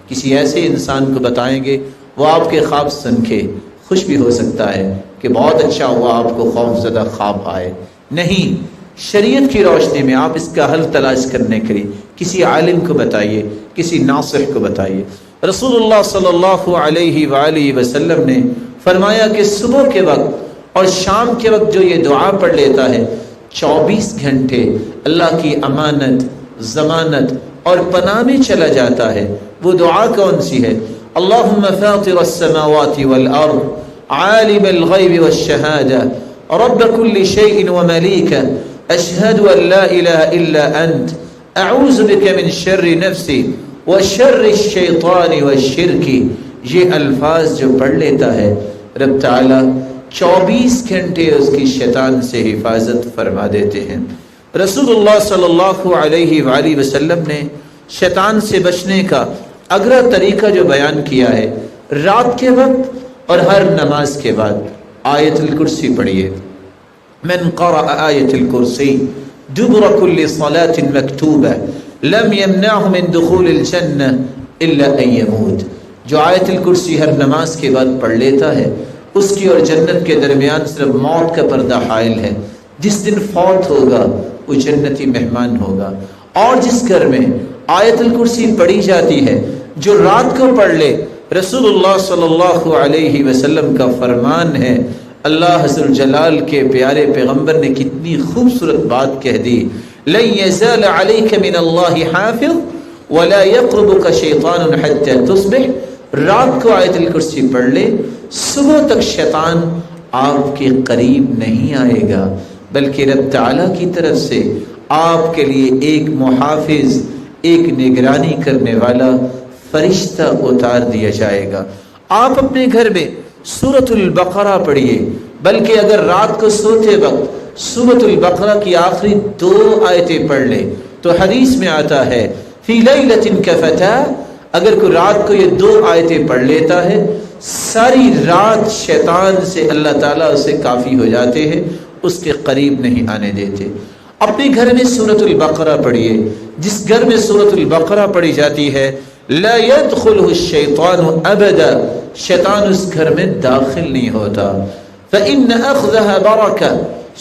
کسی ایسے انسان کو بتائیں گے وہ آپ کے خواب سن کے خوش بھی ہو سکتا ہے کہ بہت اچھا ہوا آپ کو خوف زدہ خواب آئے. نہیں, شریعت کی روشنی میں آپ اس کا حل تلاش کرنے کے لیے کسی عالم کو بتائیے, کسی ناصح کو بتائیے. رسول اللہ صلی اللہ علیہ وآلہ وسلم نے فرمایا کہ صبح کے وقت اور شام کے وقت جو یہ دعا پڑھ لیتا ہے 24 گھنٹے اللہ کی امانت, ضمانت اور پناہ میں چلا جاتا ہے. وہ دعا کون سی ہے؟ اللہم فاطر السماوات والارض عالم الغیب والشہادہ رب کل شیء وملیکہ اشہد ان لا الہ الا انت اعوذ بک من شر نفسی وشر الشیطان والشرک. یہ الفاظ جو پڑھ لیتا ہے رب تعالیٰ 24 گھنٹے اس کی شیطان سے حفاظت فرما دیتے ہیں. رسول اللہ صلی اللہ علیہ وآلہ وسلم نے شیطان سے بچنے کا اگلا طریقہ جو بیان کیا ہے, رات کے وقت اور ہر نماز کے بعد آیت الکرسی پڑھیے. من قرأ آیت الکرسی دبر کل صلاة مکتوبہ لم یمنعه من دخول الجنہ الا ان یموت. جو آیت الکرسی ہر نماز کے بعد پڑھ لیتا ہے اس کی اور جنت کے درمیان صرف موت کا پردہ حائل ہے. جس دن فوت ہوگا وہ جنتی مہمان ہوگا. اور جس گھر میں آیت الکرسی پڑھی جاتی ہے جو رات کو پڑھ لے, رسول اللہ صلی اللہ علیہ وسلم کا فرمان ہے, اللہ عز و جلال کے پیارے پیغمبر نے کتنی خوبصورت بات کہہ دی, لن یزال علیک من اللہ حافظ ولا یقربک شیطان حتی تصبح. رات کو آیت الکرسی پڑھ لے, صبح تک شیطان آپ کے قریب نہیں آئے گا, بلکہ رب تعالیٰ کی طرف سے آپ کے لیے ایک محافظ, ایک نگرانی کرنے والا فرشتہ اتار دیا جائے گا. آپ اپنے گھر میں سورۃ البقرہ پڑھیے, بلکہ اگر رات کو سوتے وقت سورۃ البقرہ کی آخری 2 آیتیں پڑھ لے تو حدیث میں آتا ہے فی لیلۃ کفتہ، اگر کوئی رات کو یہ 2 آیتیں پڑھ لیتا ہے ساری رات شیطان سے اللہ تعالیٰ اسے کافی ہو جاتے ہیں، اس کے قریب نہیں آنے دیتے۔ اپنے گھر میں سورۃ البقرہ پڑھیے، جس گھر میں سورۃ البقرہ پڑھی جاتی ہے لا يدخلہ الشیطان ابدا، شیطان اس گھر میں داخل نہیں ہوتا۔ فإن أخذها برکہ،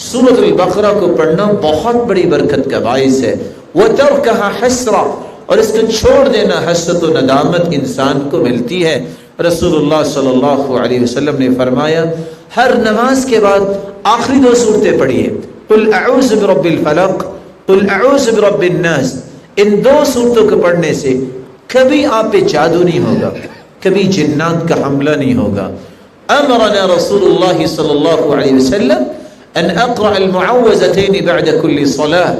سورۃ البقرہ کو پڑھنا بہت بڑی برکت کا باعث ہے۔ وترکها حسرہ، اور اس کو چھوڑ دینا حسرت و ندامت انسان کو ملتی ہے۔ رسول اللہ صلی اللہ علیہ وسلم نے فرمایا ہر نماز کے بعد آخری 2 صورتیں پڑھیے، قل اعوذ برب الفلق، قل اعوذ برب الناس۔ ان 2 صورتوں کو پڑھنے سے کبھی آپ پہ جادو نہیں ہوگا، کبھی جنات کا حملہ نہیں ہوگا۔ امرنا رسول اللہ صلی اللہ علیہ وسلم ان اقرأ المعوذتین بعد کل صلاة،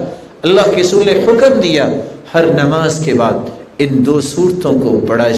اللہ کے رسول نے حکم دیا ہر نماز کے بعد ان 2 صورتوں کو پڑھا